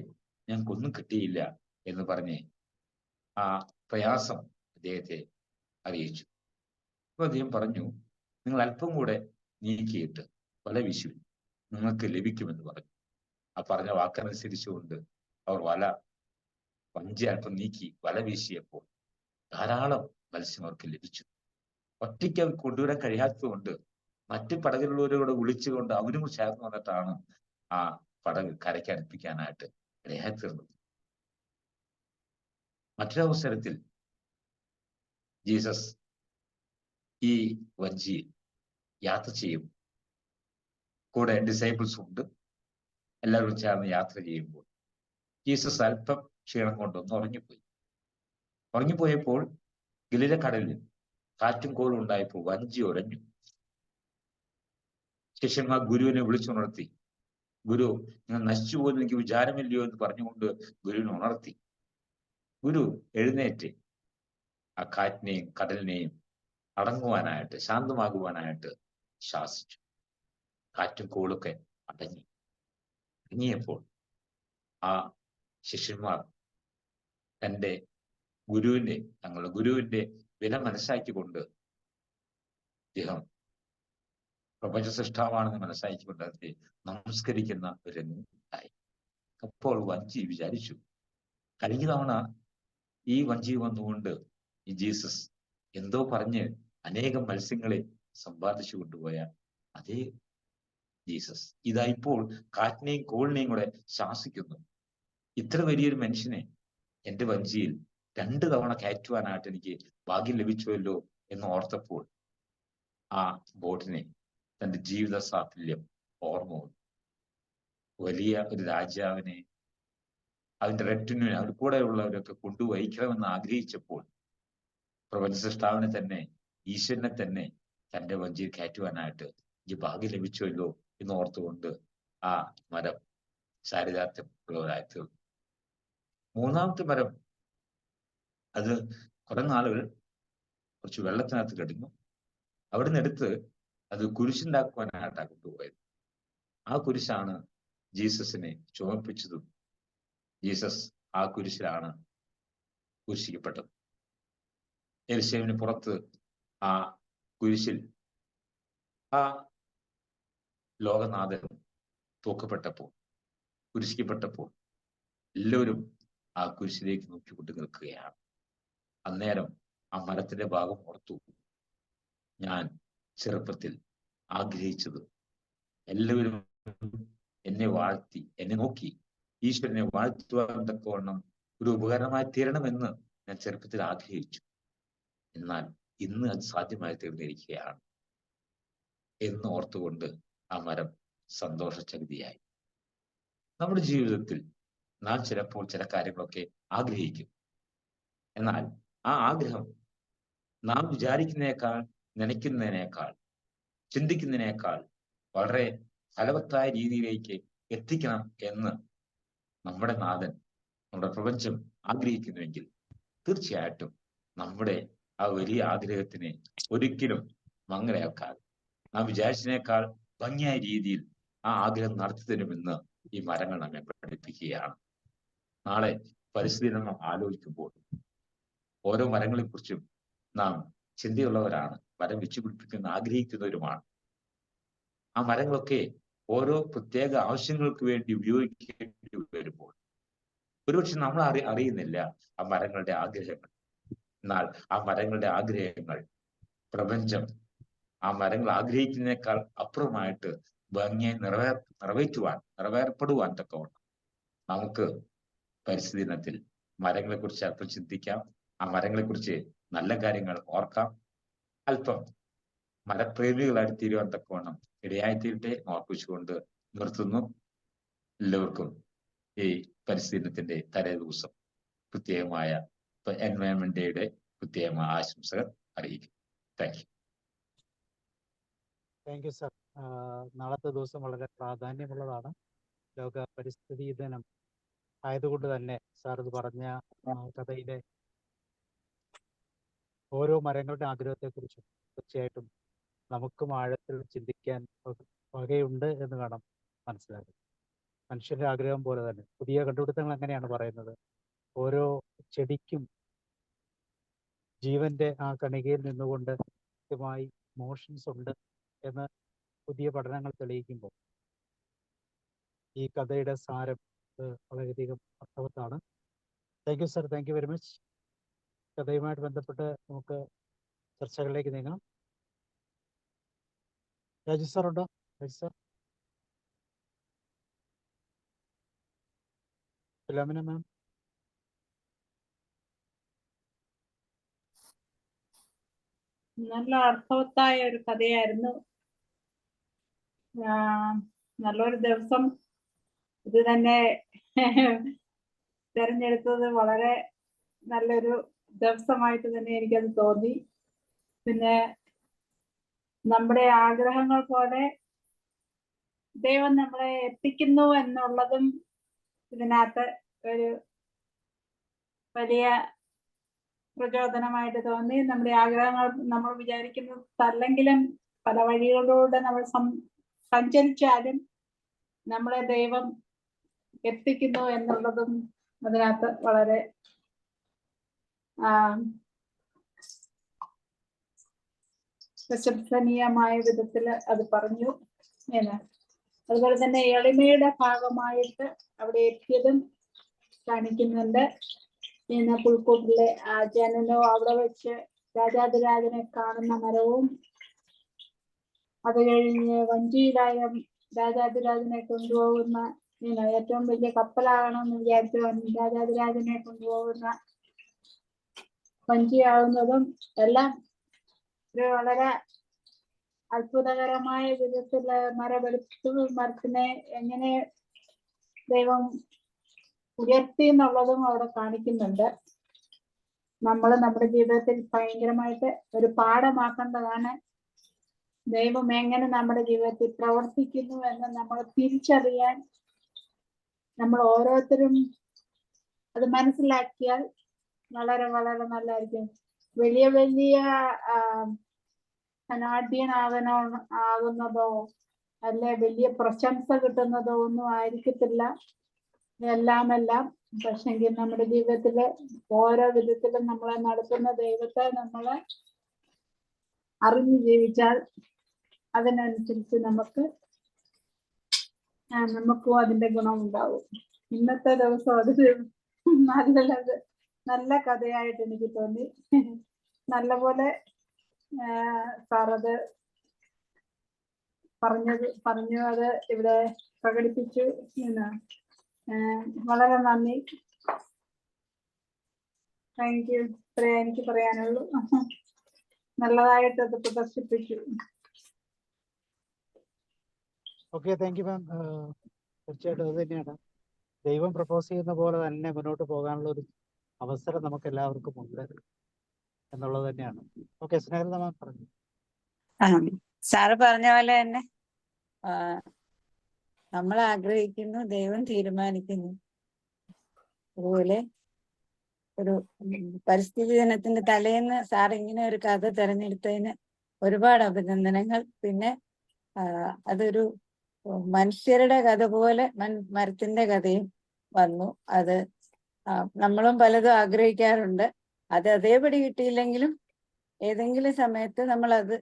ഞങ്ങൾക്കൊന്നും കിട്ടിയില്ല എന്ന് പറഞ്ഞ് ആ പ്രയാസം അദ്ദേഹത്തെ അറിയിച്ചു. അപ്പൊ അദ്ദേഹം പറഞ്ഞു, നിങ്ങൾ അല്പം കൂടെ നീക്കിയിട്ട് വല വീശു, നിങ്ങൾക്ക് ലഭിക്കുമെന്ന് പറഞ്ഞു. ആ പറഞ്ഞ വാക്കനുസരിച്ചുകൊണ്ട് അവർ വഞ്ചി അല്പം നീക്കി വല വീശിയപ്പോൾ ധാരാളം മത്സ്യം അവർക്ക് ലഭിച്ചു. ഒറ്റയ്ക്ക് അവർ കൊണ്ടുവരാൻ കഴിയാത്തതുകൊണ്ട് മറ്റു പടകിലുള്ളവരോട് വിളിച്ചുകൊണ്ട് അവരും ചേർന്ന് വന്നിട്ടാണ് ആ പടക് കരയ്ക്ക് അടുപ്പിക്കാനായിട്ട് ഇടയായി തീർന്നത്. മറ്റൊരവസരത്തിൽ ജീസസ് ഈ വഞ്ചിയിൽ യാത്ര ചെയ്യും. കൂടെ ഡിസൈബിൾസ് ഉണ്ട്. എല്ലാവരും ചേർന്ന് യാത്ര ചെയ്യുമ്പോൾ ജീസസ് അല്പം ക്ഷീണം കൊണ്ടൊന്ന് ഉറങ്ങിപ്പോയി. ഉറങ്ങിപ്പോയപ്പോൾ ഗലീല കടലിൽ കാറ്റും കോളും ഉണ്ടായപ്പോൾ വഞ്ചി ഉടഞ്ഞു. ശിഷ്യന്മാർ ഗുരുവിനെ വിളിച്ചുണർത്തി. ഗുരു, നിങ്ങൾ നശിച്ചു പോകുന്ന എനിക്ക് വിചാരമില്ലയോ എന്ന് പറഞ്ഞുകൊണ്ട് ഗുരുവിനെ ഉണർത്തി. ഗുരു എഴുന്നേറ്റ് ആ കാറ്റിനെയും കടലിനെയും അടങ്ങുവാനായിട്ട്, ശാന്തമാകുവാനായിട്ട് ശാസിച്ചു. കാറ്റും കോളൊക്കെ അടങ്ങിയപ്പോൾ ആ ശിഷ്യന്മാർ തങ്ങളുടെ ഗുരുവിന്റെ വില മനസ്സാക്കിക്കൊണ്ട് അദ്ദേഹം പ്രപഞ്ച സൃഷ്ടാവാണെന്ന് മനസ്സാക്കിക്കൊണ്ട് അതിനെ നമസ്കരിക്കുന്ന ഒരു രംഗമുണ്ടായി. അപ്പോൾ വഞ്ചി വിചാരിച്ചു, കഴിഞ്ഞ തവണ ഈ വഞ്ചി വന്നുകൊണ്ട് ഈ ജീസസ് എന്തോ പറഞ്ഞ് അനേകം മത്സ്യങ്ങളെ സമ്പാദിച്ചു കൊണ്ടുപോയ അതേ ജീസസ് ഇതാ ഇപ്പോൾ കാറ്റിനെയും കോളിനെയും കൂടെ ശാസിക്കുന്നു. ഇത്ര വലിയൊരു മനുഷ്യനെ എന്റെ വഞ്ചിയിൽ 2 തവണ കയറ്റുവാനായിട്ട് എനിക്ക് ഭാഗ്യം ലഭിച്ചുവല്ലോ എന്ന് ഓർത്തപ്പോൾ ആ ബോട്ടിനെ തന്റെ ജീവിത സാഫല്യം ഓർമ്മ വന്നു. വലിയ ഒരു രാജാവിനെ അതിന്റെ റെറ്റിനെ അവർ കൂടെയുള്ളവരൊക്കെ കൊണ്ടുവഹിക്കണമെന്ന് ആഗ്രഹിച്ചപ്പോൾ പ്രപഞ്ച സൃഷ്ടാവിനെ തന്നെ, ഈശ്വരനെ തന്നെ തന്റെ വഞ്ചിയിൽ കയറ്റുവാനായിട്ട് എനിക്ക് ഭാഗ്യം ലഭിച്ചുവല്ലോ എന്ന് ഓർത്തുകൊണ്ട് ആ മരം ചാരിതാർത്ഥ്യമുള്ളവരായി തീർന്നു. 3ാമത്തെ മരം അത് കുറെ നാളുകൾ കുറച്ച് വെള്ളത്തിനകത്ത് കിടന്നു. അവിടെ നിന്ന് എടുത്ത് അത് കുരിശുണ്ടാക്കുവാനായിട്ടാണ് കൊണ്ടുപോയത്. ആ കുരിശാണ് ജീസസിനെ ചുമപ്പിച്ചതും ജീസസ് ആ കുരിശിലാണ് കുരിശിക്കപ്പെട്ടത്. യെരുശലേമിന് പുറത്ത് ആ കുരിശിൽ ആ ലോകനാഥൻ തൂക്കപ്പെട്ടപ്പോൾ, കുരിശിക്കപ്പെട്ടപ്പോൾ എല്ലാവരും ആ കുരിശിലേക്ക് നോക്കിക്കൊണ്ട് നിൽക്കുകയാണ്. അന്നേരം ആ മരത്തിന്റെ ഭാഗം ഓർത്തു, ഞാൻ ചെറുപ്പത്തിൽ ആഗ്രഹിച്ചത് എല്ലാവരും എന്നെ വാഴ്ത്തി, എന്നെ നോക്കി ഈശ്വരനെ വാഴ്ത്തുവാൻ തക്കവണ്ണം ഒരു ഉപകരണമായി തീരണമെന്ന് ഞാൻ ചെറുപ്പത്തിൽ ആഗ്രഹിച്ചു. എന്നാൽ ഇന്ന് അത് സാധ്യമായി തീർന്നിരിക്കുകയാണ് എന്ന് ഓർത്തുകൊണ്ട് ആ മരം സന്തോഷചകിതയായി. നമ്മുടെ ജീവിതത്തിൽ നാം ചിലപ്പോൾ ചില കാര്യങ്ങളൊക്കെ ആഗ്രഹിക്കും. എന്നാൽ ആ ആഗ്രഹം നാം വിചാരിക്കുന്നതിനേക്കാൾ, നനയ്ക്കുന്നതിനേക്കാൾ, ചിന്തിക്കുന്നതിനേക്കാൾ വളരെ ഫലവത്തായ രീതിയിലേക്ക് എത്തിക്കണം എന്ന് നമ്മുടെ നാഥൻ, നമ്മുടെ പ്രപഞ്ചം ആഗ്രഹിക്കുന്നുവെങ്കിൽ തീർച്ചയായിട്ടും നമ്മുടെ ആ വലിയ ആഗ്രഹത്തിനെ ഒരിക്കലും മങ്ങലയാക്കാതെ നാം വിചാരിച്ചതിനേക്കാൾ ഭംഗിയായ രീതിയിൽ ആ ആഗ്രഹം നടത്തി തരുമെന്ന് ഈ മരങ്ങൾ നമ്മെ പഠിപ്പിക്കുകയാണ്. നാളെ പരിസ്ഥിതി നാം ആലോചിക്കുമ്പോൾ ഓരോ മരങ്ങളെ കുറിച്ചും നാം ചിന്തയുള്ളവരാണ്, മരം വെച്ചു പിടിപ്പിക്കുന്ന ആഗ്രഹിക്കുന്നവരുമാണ്. ആ മരങ്ങളൊക്കെ ഓരോ പ്രത്യേക ആവശ്യങ്ങൾക്ക് വേണ്ടി ഉപയോഗിക്കേണ്ടി വരുമ്പോൾ ഒരുപക്ഷെ നമ്മൾ അറിയുന്നില്ല ആ മരങ്ങളുടെ ആഗ്രഹങ്ങൾ. എന്നാൽ ആ മരങ്ങളുടെ ആഗ്രഹങ്ങൾ പ്രപഞ്ചം ആ മരങ്ങൾ ആഗ്രഹിക്കുന്നതിനേക്കാൾ അപ്പുറമായിട്ട് ഭംഗിയായി നിറവേർപ്പെടുവാൻ തക്കവണ്ണം നമുക്ക് പരിസ്ഥിതി ദിനത്തിൽ മരങ്ങളെ കുറിച്ച് അല്പം ചിന്തിക്കാം. ആ മരങ്ങളെ കുറിച്ച് നല്ല കാര്യങ്ങൾ ഓർക്കാം. അല്പം മരപ്രേമികളായിട്ട് തീരുവാൻ തക്കവണ്ണം ഇടയായിത്തീരട്ടെ ഓർപ്പിച്ചുകൊണ്ട് നിർത്തുന്നു. എല്ലാവർക്കും ഈ പരിസ്ഥിതി ദിനത്തിന്റെ തലേ ദിവസം പ്രത്യേകമായ എൻവയോൺമെന്റ് ഡേയുടെ പ്രത്യേകമായ ആശംസകൾ അറിയിക്കും. Thank you. Thank you sir. നാളത്തെ ദിവസം വളരെ പ്രാധാന്യമുള്ളതാണ്. ലോക പരിസ്ഥിതി ദിനം ആയതുകൊണ്ട് തന്നെ സാർ ഇത് പറഞ്ഞ കഥയിലെ ഓരോ മരങ്ങളുടെ ആഗ്രഹത്തെക്കുറിച്ചും തീർച്ചയായിട്ടും നമുക്കും ആഴത്തിൽ ചിന്തിക്കാൻ വകയുണ്ട് എന്ന് വേണം മനസ്സിലാക്കാൻ. മനുഷ്യന്റെ ആഗ്രഹം പോലെ തന്നെ പുതിയ കണ്ടുപിടുത്തങ്ങൾ അങ്ങനെയാണ് പറയുന്നത്. ഓരോ ചെടിക്കും ജീവന്റെ ആ കണികയിൽ നിന്നുകൊണ്ട് കൃത്യമായി മോഷൻസ് ഉണ്ട് എന്ന് പുതിയ പഠനങ്ങൾ തെളിയിക്കുമ്പോൾ ഈ കഥയുടെ സാരം വളരെയധികം അർത്ഥവത്താണ്. Thank you sir, thank you very much. കഥയുമായിട്ട് ബന്ധപ്പെട്ട് നമുക്ക് ചർച്ചകളിലേക്ക് നീങ്ങാം. രാജു സാർ ഉണ്ടോ? Raju sir, Philomina ma'am. നല്ല അർത്ഥവത്തായ ഒരു കഥയായിരുന്നു. നല്ലൊരു ദിവസം ഇത് തന്നെ തിരഞ്ഞെടുത്തത് വളരെ നല്ലൊരു ദിവസമായിട്ട് തന്നെ എനിക്കത് തോന്നി. പിന്നെ നമ്മുടെ ആഗ്രഹങ്ങൾ പോലെ ദൈവം നമ്മളെ എത്തിക്കുന്നു എന്നുള്ളതും ഇതിനകത്ത് ഒരു വലിയ പ്രചോദനമായിട്ട് തോന്നി. നമ്മുടെ ആഗ്രഹങ്ങൾ നമ്മൾ വിചാരിക്കുന്നതല്ലെങ്കിലും പല വഴികളിലൂടെ നമ്മൾ സഞ്ചരിച്ചാലും നമ്മളെ ദൈവം എത്തിക്കുന്നു എന്നുള്ളതും അതിനകത്ത് വളരെ പ്രശംസനീയമായ വിധത്തിൽ അത് പറഞ്ഞു. അതുപോലെ തന്നെ എളിമയുടെ ഭാഗമായിട്ട് അവിടെ എത്തിയതും കാണിക്കുന്നുണ്ട്. പുൽക്കൂട്ടിലെ ജനനോ അവിടെ വെച്ച് രാജാതിരാജനെ കാണുന്ന മരവും, അത് കഴിഞ്ഞ് വഞ്ചിയിലായ രാജാതിരാജനെ കൊണ്ടുപോകുന്ന ഏറ്റവും വലിയ കപ്പലാകണമെന്ന് വിചാരിച്ചു രാജാതിരാജനെ കൊണ്ടുപോകുന്ന വഞ്ചിയാവുന്നതും എല്ലാം ഒരു വളരെ അത്ഭുതകരമായ വിധത്തില് മരത്തിനെ എങ്ങനെ ദൈവം ഉയർത്തി എന്നുള്ളതും അവിടെ കാണിക്കുന്നുണ്ട്. നമ്മൾ നമ്മുടെ ജീവിതത്തിൽ ഭയങ്കരമായിട്ട് ഒരു പാഠമാക്കേണ്ടതാണ്. ദൈവം എങ്ങനെ നമ്മുടെ ജീവിതത്തിൽ പ്രവർത്തിക്കുന്നു എന്ന് നമ്മൾ തിരിച്ചറിയാൻ നമ്മൾ ഓരോരുത്തരും അത് മനസ്സിലാക്കിയാൽ വളരെ വളരെ നല്ലതായിരിക്കും. വലിയ വലിയ ആകുന്നതോ അല്ലെ വലിയ പ്രശംസ കിട്ടുന്നതോ ഒന്നും ആയിരിക്കത്തില്ല എല്ലാം. പക്ഷെങ്കിൽ നമ്മുടെ ജീവിതത്തില് ഓരോ വിധത്തിലും നമ്മളെ നടത്തുന്ന ദൈവത്തെ നമ്മളെ അറിഞ്ഞു ജീവിച്ചാൽ അതിനനുസരിച്ച് നമുക്കും അതിന്റെ ഗുണം ഉണ്ടാവും. ഇന്നത്തെ ദിവസം അതൊരു നല്ല കഥയായിട്ട് എനിക്ക് തോന്നി. നല്ലപോലെ സാറത് പറഞ്ഞു അത് ഇവിടെ പ്രകടിപ്പിച്ചു. വളരെ നന്ദി. Thank you. ഇത്രയേ എനിക്ക് പറയാനുള്ളൂ. നല്ലതായിട്ട് അത് പ്രദർശിപ്പിച്ചു. ഓക്കെ, താങ്ക് യു മാം. തീർച്ചയായിട്ടും അത് തന്നെയാണ് ദൈവം പ്രപ്പോസ് ചെയ്യുന്ന പോലെ തന്നെ മുന്നോട്ട് പോകാനുള്ള ഒരു അവസരം നമുക്ക് എല്ലാവർക്കും ഉണ്ട് എന്നുള്ളത് തന്നെയാണ്. ഓക്കെ, സ്നേഹിത മാം പറഞ്ഞു. സാറ് പറഞ്ഞ പോലെ തന്നെ നമ്മൾ ആഗ്രഹിക്കുന്നു, ദൈവം തീരുമാനിക്കുന്നു. അതുപോലെ ഒരു പരിസ്ഥിതി ദിനത്തിന്റെ തലേന്ന് സാർ ഇങ്ങനെ ഒരു കഥ തിരഞ്ഞെടുത്തതിന് ഒരുപാട് അഭിനന്ദനങ്ങൾ. പിന്നെ അതൊരു മനുഷ്യരുടെ കഥ പോലെ മരത്തിന്റെ കഥയും വന്നു. അത് നമ്മളും പലതും ആഗ്രഹിക്കാറുണ്ട്. അത് അതേപടി കിട്ടിയില്ലെങ്കിലും ഏതെങ്കിലും സമയത്ത് നമ്മളത്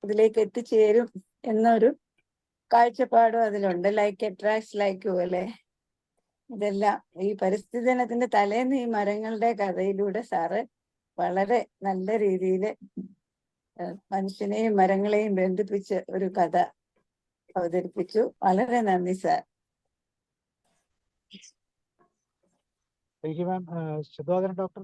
ഇതിലേക്ക് എത്തിച്ചേരും എന്നൊരു കാഴ്ചപ്പാടും അതിലുണ്ട്. ലൈക്ക് അട്രാക്ട്സ് ലൈക്ക് പോലെ ഇതെല്ലാം ഈ പരിസ്ഥിതി ദിനത്തിന്റെ തലേന്ന് ഈ മരങ്ങളുടെ കഥയിലൂടെ സാറ് വളരെ നല്ല രീതിയിൽ മനുഷ്യനെയും മരങ്ങളെയും ബന്ധിപ്പിച്ച് ഒരു കഥ അവതരിപ്പിച്ചു. വളരെ നന്ദി sir. Thank you ma'am. Shubhodaran doctor.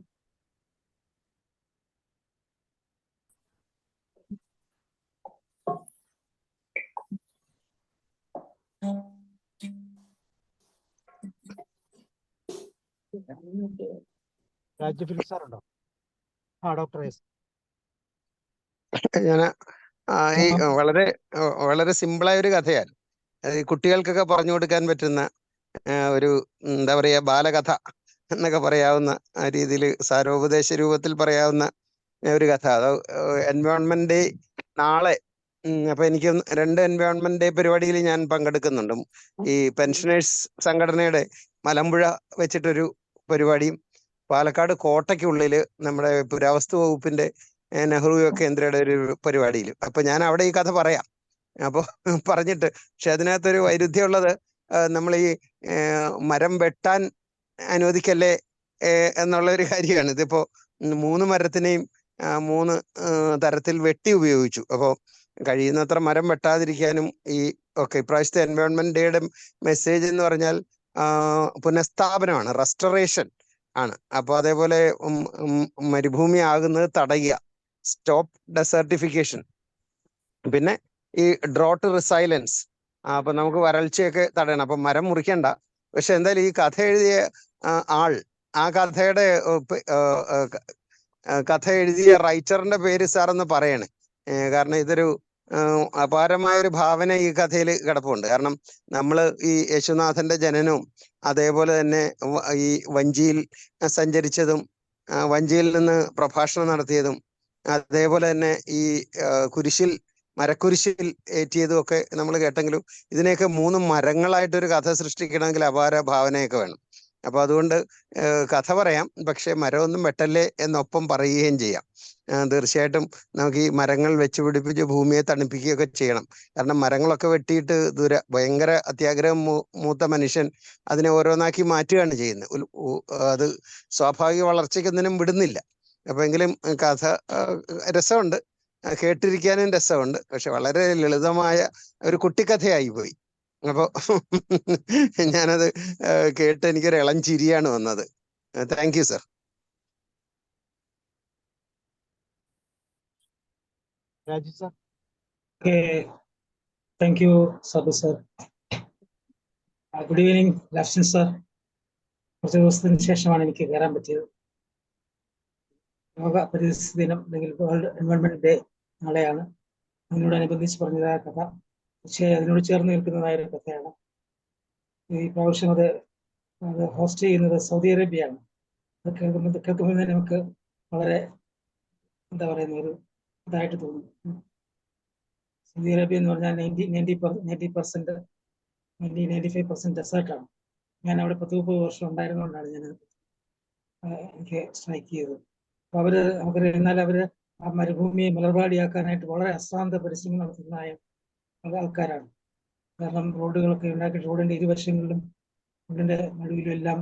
രാജ്യഫിൽ സാർ ഉണ്ടോ? Doctor yes. ഞാൻ ഈ വളരെ സിമ്പിളായ ഒരു കഥയാണ്. അത് കുട്ടികൾക്കൊക്കെ പറഞ്ഞു കൊടുക്കാൻ പറ്റുന്ന ഒരു എന്താ പറയാ ബാലകഥ എന്നൊക്കെ പറയാവുന്ന രീതിയിൽ സാരോപദേശ രൂപത്തിൽ പറയാവുന്ന ഒരു കഥ. അത് എൻവയോൺമെന്റ് ഡേ നാളെ. അപ്പൊ എനിക്ക് 2 എൻവയോൺമെന്റ് ഡേ പരിപാടിയിൽ ഞാൻ പങ്കെടുക്കുന്നുണ്ട്. ഈ പെൻഷനേഴ്സ് സംഘടനയുടെ മലമ്പുഴ വെച്ചിട്ടൊരു പരിപാടിയും പാലക്കാട് കോട്ടയ്ക്കുള്ളില് നമ്മുടെ പുരാവസ്തു വകുപ്പിന്റെ നെഹ്റു കേന്ദ്രയുടെ ഒരു പരിപാടിയിൽ. അപ്പൊ ഞാൻ അവിടെ ഈ കഥ പറയാം. അപ്പൊ പറഞ്ഞിട്ട് പക്ഷെ അതിനകത്തൊരു വൈരുദ്ധ്യമുള്ളത്, നമ്മൾ ഈ മരം വെട്ടാൻ അനുവദിക്കല്ലേ എന്നുള്ള ഒരു കാര്യമാണ്. ഇതിപ്പോ 3 മരത്തിനെയും 3 തരത്തിൽ വെട്ടി ഉപയോഗിച്ചു. അപ്പോൾ കഴിയുന്നത്ര മരം വെട്ടാതിരിക്കാനും ഇപ്രാവശ്യത്തെ എൻവയോൺമെന്റ് ഡേയുടെ മെസ്സേജ് എന്ന് പറഞ്ഞാൽ പുനഃസ്ഥാപനമാണ്, റെസ്റ്റോറേഷൻ ആണ്. അപ്പൊ അതേപോലെ മരുഭൂമി ആകുന്നത് തടയുക, സ്റ്റോപ്പ് ഡെസർട്ടിഫിക്കേഷൻ. പിന്നെ ഈ ഡ്രോട്ട് റിസൈലൻസ്, അപ്പൊ നമുക്ക് വരൾച്ചയൊക്കെ തടയണം. അപ്പൊ മരം മുറിക്കണ്ട. പക്ഷെ എന്തായാലും ഈ കഥ എഴുതിയ ആൾ ആ കഥയുടെ കഥ എഴുതിയ റൈറ്ററിന്റെ പേര് സാർ ഒന്ന് പറയണേ. കാരണം ഇതൊരു അപാരമായ ഒരു ഭാവന ഈ കഥയിൽ കിടപ്പുണ്ട്. കാരണം നമ്മൾ ഈ യേശുനാഥന്റെ ജനനവും അതേപോലെ തന്നെ ഈ വഞ്ചിയിൽ സഞ്ചരിച്ചതും വഞ്ചിയിൽ നിന്ന് പ്രഭാഷണം നടത്തിയതും അതേപോലെ തന്നെ ഈ മരക്കുരിശിൽ ഏറ്റിയതും ഒക്കെ നമ്മൾ കേട്ടെങ്കിലും ഇതിനെയൊക്കെ 3 മരങ്ങളായിട്ടൊരു കഥ സൃഷ്ടിക്കണമെങ്കിൽ അപാര ഭാവനയൊക്കെ വേണം. അപ്പൊ അതുകൊണ്ട് കഥ പറയാം, പക്ഷെ മരമൊന്നും വെട്ടല്ലേ എന്നൊപ്പം പറയുകയും ചെയ്യാം. തീർച്ചയായിട്ടും നമുക്ക് ഈ മരങ്ങൾ വെച്ച് പിടിപ്പിച്ച് ഭൂമിയെ തണുപ്പിക്കുകയൊക്കെ ചെയ്യണം. കാരണം മരങ്ങളൊക്കെ വെട്ടിയിട്ട് ഭയങ്കര അത്യാഗ്രഹം മൂത്ത മനുഷ്യൻ അതിനെ ഓരോന്നാക്കി മാറ്റുകയാണ് ചെയ്യുന്നത്. അത് സ്വാഭാവിക വളർച്ചയ്ക്കൊന്നിനും വിടുന്നില്ല. അപ്പൊ എങ്കിലും കഥ രസമുണ്ട്, കേട്ടിരിക്കാനും രസമുണ്ട്. പക്ഷെ വളരെ ലളിതമായ ഒരു കുട്ടിക്കഥയായി പോയി. അപ്പൊ ഞാനത് കേട്ട് എനിക്കൊരു ഇളം ചിരിയാണ് വന്നത്. Thank you sir. Raju sir. Thank you Sabu sir. Good evening Lakshan sir. കുറച്ച് ദിവസത്തിന് ശേഷമാണ് എനിക്ക് കയറാൻ പറ്റിയത്. ലോക പരിസ്ഥിതി ദിനം അല്ലെങ്കിൽ വേൾഡ് എൻവയോൺമെന്റ് ഡേ നാളെയാണ്. അതിനോടനുബന്ധിച്ച് പറഞ്ഞതായ കഥ പക്ഷേ അതിനോട് ചേർന്ന് നിൽക്കുന്നതായ ഒരു കഥയാണ്. ഈ പ്രാവശ്യം അത് ഹോസ്റ്റ് ചെയ്യുന്നത് സൗദി അറേബ്യയാണ്. അത് കേൾക്കുമ്പോൾ തന്നെ നമുക്ക് വളരെ എന്താ പറയുന്ന ഒരു ഇതായിട്ട് തോന്നുന്നു. സൗദി അറേബ്യ എന്ന് പറഞ്ഞാൽ 95% ഡെസേർട്ടാണ്. ഞാൻ അവിടെ 10-30 വർഷം ഉണ്ടായിരുന്നുകൊണ്ടാണ് ഞാൻ എനിക്ക് സ്ട്രൈക്ക് ചെയ്തത്. അപ്പൊ നമുക്കറിയാം, എന്നാൽ അവര് ആ മരുഭൂമിയെ മലർവാടിയാക്കാനായിട്ട് വളരെ അശ്രാന്ത പരിശ്രമം നടത്തുന്നതായ ആൾക്കാരാണ്. കാരണം റോഡുകളൊക്കെ ഉണ്ടാക്കി റോഡിന്റെ ഇരുവശങ്ങളിലും റോഡിന്റെ നടുവിലും എല്ലാം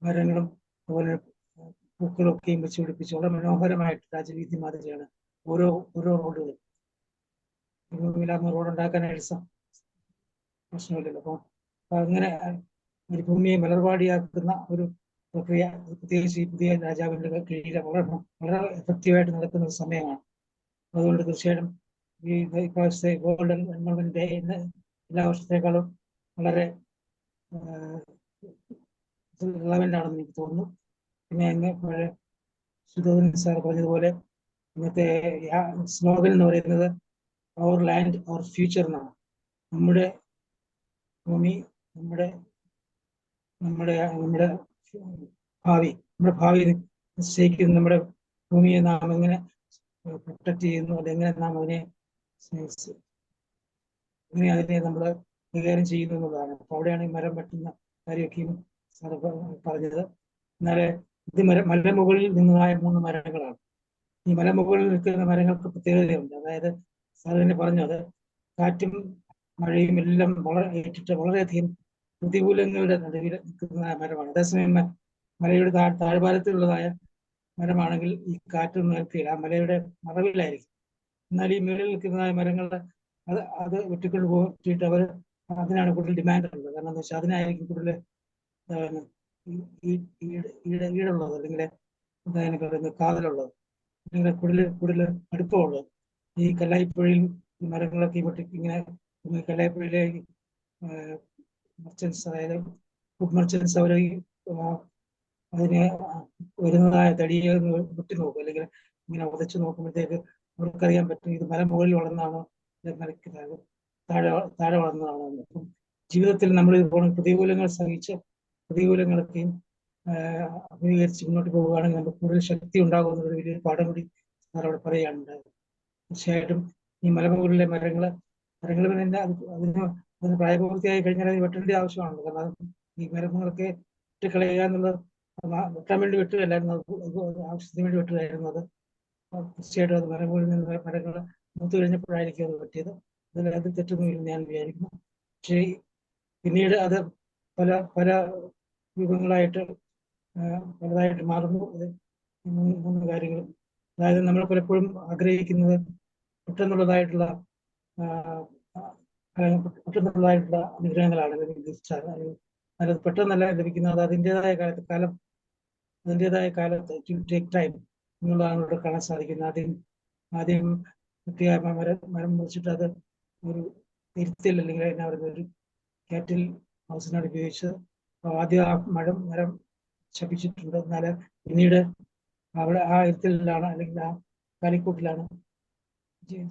മരങ്ങളും അതുപോലെ പൂക്കളൊക്കെയും വെച്ച് പിടിപ്പിച്ച് വളരെ മനോഹരമായിട്ട് രാജവീതി മാതൃകയാണ് ഓരോ റോഡുകളും. മരുഭൂമിയിലാകുന്ന റോഡ് ഉണ്ടാക്കാനായിട്ട് പ്രശ്നമില്ലല്ലോ. അപ്പൊ അങ്ങനെ മരുഭൂമിയെ മലർവാടിയാക്കുന്ന ഒരു പ്രക്രിയ പ്രത്യേകിച്ച് ഈ പുതിയ രാജാവിന്റെ കീഴിൽ വളരെ എഫക്റ്റീവായിട്ട് നടക്കുന്ന ഒരു സമയമാണ്. അതുകൊണ്ട് തീർച്ചയായിട്ടും ഈ ഇപ്രാവശ്യത്തെ വേൾഡ് എൻവയോൺമെന്റ് ഡേ എല്ലാ വർഷത്തേക്കാളും വളരെ റിലവൻ്റ് ആണെന്ന് എനിക്ക് തോന്നുന്നു. പിന്നെ ഇന്ന് സുധോധൻ സാർ പറഞ്ഞതുപോലെ ഇന്നത്തെ സ്ലോഗൻ എന്ന് പറയുന്നത് അവർ ലാൻഡ് അവർ ഫ്യൂച്ചർ എന്നാണ്. നമ്മുടെ ഭൂമി നമ്മുടെ ഭാവി നിശ്ചയിക്കുന്ന നമ്മുടെ ഭൂമിയെ നാം എങ്ങനെ പ്രൊട്ടക്ട് ചെയ്യുന്നു, അതെങ്ങനെ നാം അതിനെ നമ്മൾ കൈകാര്യം ചെയ്യുന്നു എന്നുള്ളതാണ്. അപ്പൊ അവിടെയാണ് ഈ മരം വെട്ടുന്ന കാര്യമൊക്കെയും സാർ പറഞ്ഞത്. എന്നാല് ഇത് മലമുകളിൽ നിന്നതായ 3 മരങ്ങളാണ്. ഈ മലമുകളിൽ നിൽക്കുന്ന മരങ്ങൾക്ക് പ്രത്യേകതയുണ്ട്. അതായത് സാർ തന്നെ പറഞ്ഞു, അത് കാറ്റും മഴയും എല്ലാം ഏറ്റിട്ട് വളരെയധികം പ്രതികൂലങ്ങളുടെ നടുവിൽ നിൽക്കുന്ന മരമാണ്. അതേസമയം മലയുടെ താഴ്വാരത്തിലുള്ളതായ മരമാണെങ്കിൽ ഈ കാറ്റൊന്നും നിൽക്കില്ല, ആ മലയുടെ മറവിലായിരിക്കും. എന്നാൽ ഈ മേളിൽ നിൽക്കുന്നതായ മരങ്ങളുടെ അത് വെട്ടിക്കൊണ്ട് പോയിട്ട് അതിനാണ് കൂടുതൽ ഡിമാൻഡ് ഉള്ളത്. കാരണം എന്താ വെച്ചാൽ അതിനായിരിക്കും കൂടുതൽ ഈടുള്ളത്, അല്ലെങ്കിൽ എന്താ പറയുന്നത്, കാതലുള്ളത്, അല്ലെങ്കിൽ കൂടുതൽ അടുപ്പമുള്ളത്. ഈ കല്ലായിപ്പുഴയിൽ ഈ മരങ്ങളൊക്കെ ഇങ്ങനെ കല്ലായിപ്പുഴയിലേക്ക് മർച്ചൻസ്, അതായത് ഫുഡ് മർച്ചൻസ്, അവർ അതിനെ വരുന്നതായ തടിയെ വിട്ടു നോക്കും, അല്ലെങ്കിൽ ഇങ്ങനെ ഉതച്ചു നോക്കുമ്പോഴത്തേക്ക് അവർക്കറിയാൻ പറ്റും ഇത് മലമുകളിൽ വളർന്നതാണോ മലയ്ക്ക് താഴെ വളർന്നതാണോ എന്ന്. അപ്പം ജീവിതത്തിൽ നമ്മൾ ഇതുപോലെ പ്രതികൂലങ്ങൾ സഹിച്ച് പ്രതികൂലങ്ങളൊക്കെയും അഭിമുഖീകരിച്ച് മുന്നോട്ട് പോവുകയാണെങ്കിൽ നമുക്ക് കൂടുതൽ ശക്തി ഉണ്ടാകുന്ന ഒരു വലിയൊരു പാഠം കൂടി അവിടെ പറയുകയാണ്. തീർച്ചയായിട്ടും ഈ മലമുകളിലെ മരങ്ങൾ പിന്നെ അതിന് പ്രായപൂർത്തിയായി കഴിഞ്ഞാൽ അത് വെട്ടേണ്ട ആവശ്യമാണ്. കാരണം ഈ മരങ്ങളൊക്കെ വെട്ടിക്കളയുക എന്നുള്ളത് വെട്ടാൻ വേണ്ടി വെട്ടുകയല്ലായിരുന്നു, ആവശ്യത്തിന് വേണ്ടി വെട്ടുകയായിരുന്നു. അത് തീർച്ചയായിട്ടും അത് മരങ്ങളിൽ നിന്ന് മരങ്ങൾ മൂത്ത് കഴിഞ്ഞപ്പോഴായിരിക്കും അത് വെട്ടിയത്. അത് തെറ്റൊന്നുമില്ലെന്ന് ഞാൻ വിചാരിക്കുന്നു. പക്ഷേ പിന്നീട് അത് പല രൂപങ്ങളായിട്ട് പലതായിട്ട് മാറുന്നു. അത് 3 കാര്യങ്ങളും, അതായത് നമ്മൾ പലപ്പോഴും ആഗ്രഹിക്കുന്നത് പെട്ടെന്നുള്ളതായിട്ടുള്ള അനുഗ്രഹങ്ങളാണ്, അത് പെട്ടെന്നല്ല ലഭിക്കുന്നത്. അത് അതിൻ്റെതായ കാലത്ത് ടേക്ക് ടൈം എന്നുള്ളതാണ് ഇവിടെ കാണാൻ സാധിക്കുന്നത്. ആദ്യം മരം മുറിച്ചിട്ട് അത് ഒരു തിരുത്തൽ, അല്ലെങ്കിൽ എന്നാ പറയുന്നത്, ഒരു കാറ്റിൽ ഹൗസിനോട് ഉപയോഗിച്ച് ആദ്യം ആ മരം ശപിച്ചിട്ടുണ്ട്. എന്നാൽ പിന്നീട് അവിടെ ആ ഇരുത്തലിലാണ് അല്ലെങ്കിൽ ആ കാലിക്കൂട്ടിലാണ്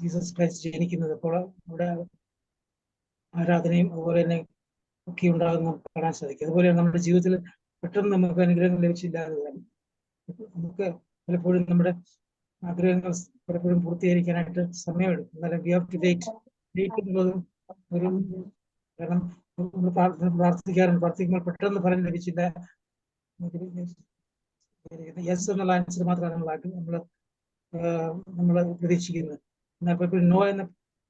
ജീസസ് ക്രൈസ്റ്റ് ജനിക്കുന്നത്. അപ്പോൾ അവിടെ ആരാധനയും അതുപോലെ തന്നെ ഒക്കെ ഉണ്ടാകുന്ന നമുക്ക് കാണാൻ സാധിക്കും. അതുപോലെ നമ്മുടെ ജീവിതത്തിൽ പെട്ടെന്ന് നമുക്ക് അനുഗ്രഹങ്ങൾ ലഭിച്ചില്ലാതെ നമുക്ക് പലപ്പോഴും നമ്മുടെ ആഗ്രഹങ്ങൾ പലപ്പോഴും പൂർത്തീകരിക്കാനായിട്ട് സമയമെടുക്കും. എന്നാലും വി ഹാവ് ടു വെയിറ്റ് എന്നുള്ളതും ഒരു കാരണം നമ്മൾ പ്രാർത്ഥിക്കുമ്പോൾ പെട്ടെന്ന് ഫലം ലഭിച്ചില്ല. യെസ് എന്നുള്ള ആൻസർ മാത്രമാണ് നമ്മൾ പ്രതീക്ഷിക്കുന്നത്. എന്നാൽ പലപ്പോഴും നോ എന്ന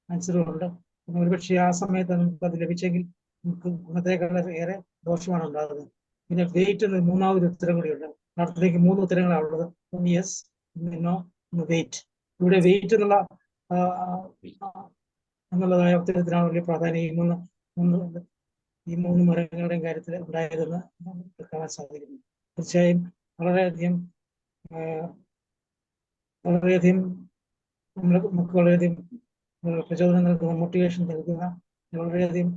ആൻസറുകളുണ്ട്. ഒരുപക്ഷെ ആ സമയത്ത് നമുക്ക് അത് ലഭിച്ചെങ്കിൽ നമുക്ക് ഗുണത്തേക്കാൾ ഏറെ ദോഷമാണ് ഉണ്ടാകുന്നത്. പിന്നെ വെയിറ്റ് എന്ന മൂന്നാമതൊരു ഉത്തരം കൂടിയുണ്ട്. പ്രാർത്ഥനയ്ക്ക് 3 ഉത്തരങ്ങളാണ് ഉള്ളത്. ഒന്ന് യെസ്, ഒന്ന് നോ, ഒന്ന് വെയിറ്റ്. ഇവിടെ വെയിറ്റ് എന്നുള്ളതായ ഉത്തരത്തിനാണ് വലിയ പ്രാധാന്യം ഈ മൂന്ന് മരങ്ങളുടെയും കാര്യത്തിൽ ഉണ്ടായതെന്ന് നമുക്ക് കാണാൻ സാധിക്കുന്നു. തീർച്ചയായും വളരെയധികം നമുക്ക് വളരെയധികം പ്രചോദനം നൽകുന്ന, മോട്ടിവേഷൻ നൽകുന്ന, വളരെയധികം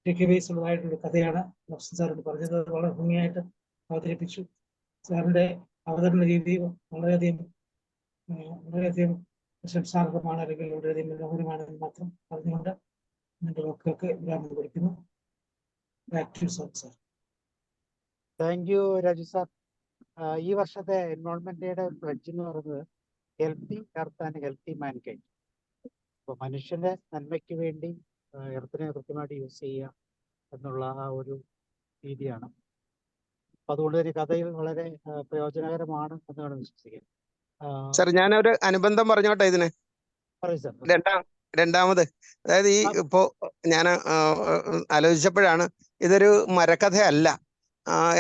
ടേക്ക് അവേസ് ഉള്ളതായിട്ടുള്ള കഥയാണ് റോഷൻ സാറിനോട് പറഞ്ഞത്. വളരെ ഭംഗിയായിട്ട് അവതരിപ്പിച്ചു. സാറിന്റെ അവതരണ രീതി വളരെയധികം പ്രശംസാർഹമാണ്, അല്ലെങ്കിൽ വളരെയധികം മനോഹരമാണെന്ന് മാത്രം പറഞ്ഞുകൊണ്ട് എന്റെ വാക്കുകൾക്ക് വിരാമം കൊടുക്കുന്നു. Thank you Raju sir. ഈ വർഷത്തെ എൻവോൾമെന്റ് ഡേയുടെ പ്ലഡ്ജ് എന്ന് പറയുന്നത് healthy earth and healthy mankind. അപ്പോൾ മനുഷ്യന്റെ നന്മയ്ക്ക് വേണ്ടി എർത്തിനെ കൃത്യമായിട്ട് യൂസ് ചെയ്യുക എന്നുള്ള ആ ഒരു രീതിയാണ്. അപ്പൊ അതുകൊണ്ട് ഒരു കഥയിൽ വളരെ പ്രയോജനകരമാണ് എന്നാണ് വിശ്വസിക്കുന്നത്. സാർ ഞാനൊരു അനുബന്ധം പറഞ്ഞോട്ടെ ഇതിന്. പറയൂ സാർ. രണ്ടാമത് അതായത് ഈ ഇപ്പോ ഞാൻ ആലോചിച്ചപ്പോഴാണ് ഇതൊരു മരക്കഥയല്ല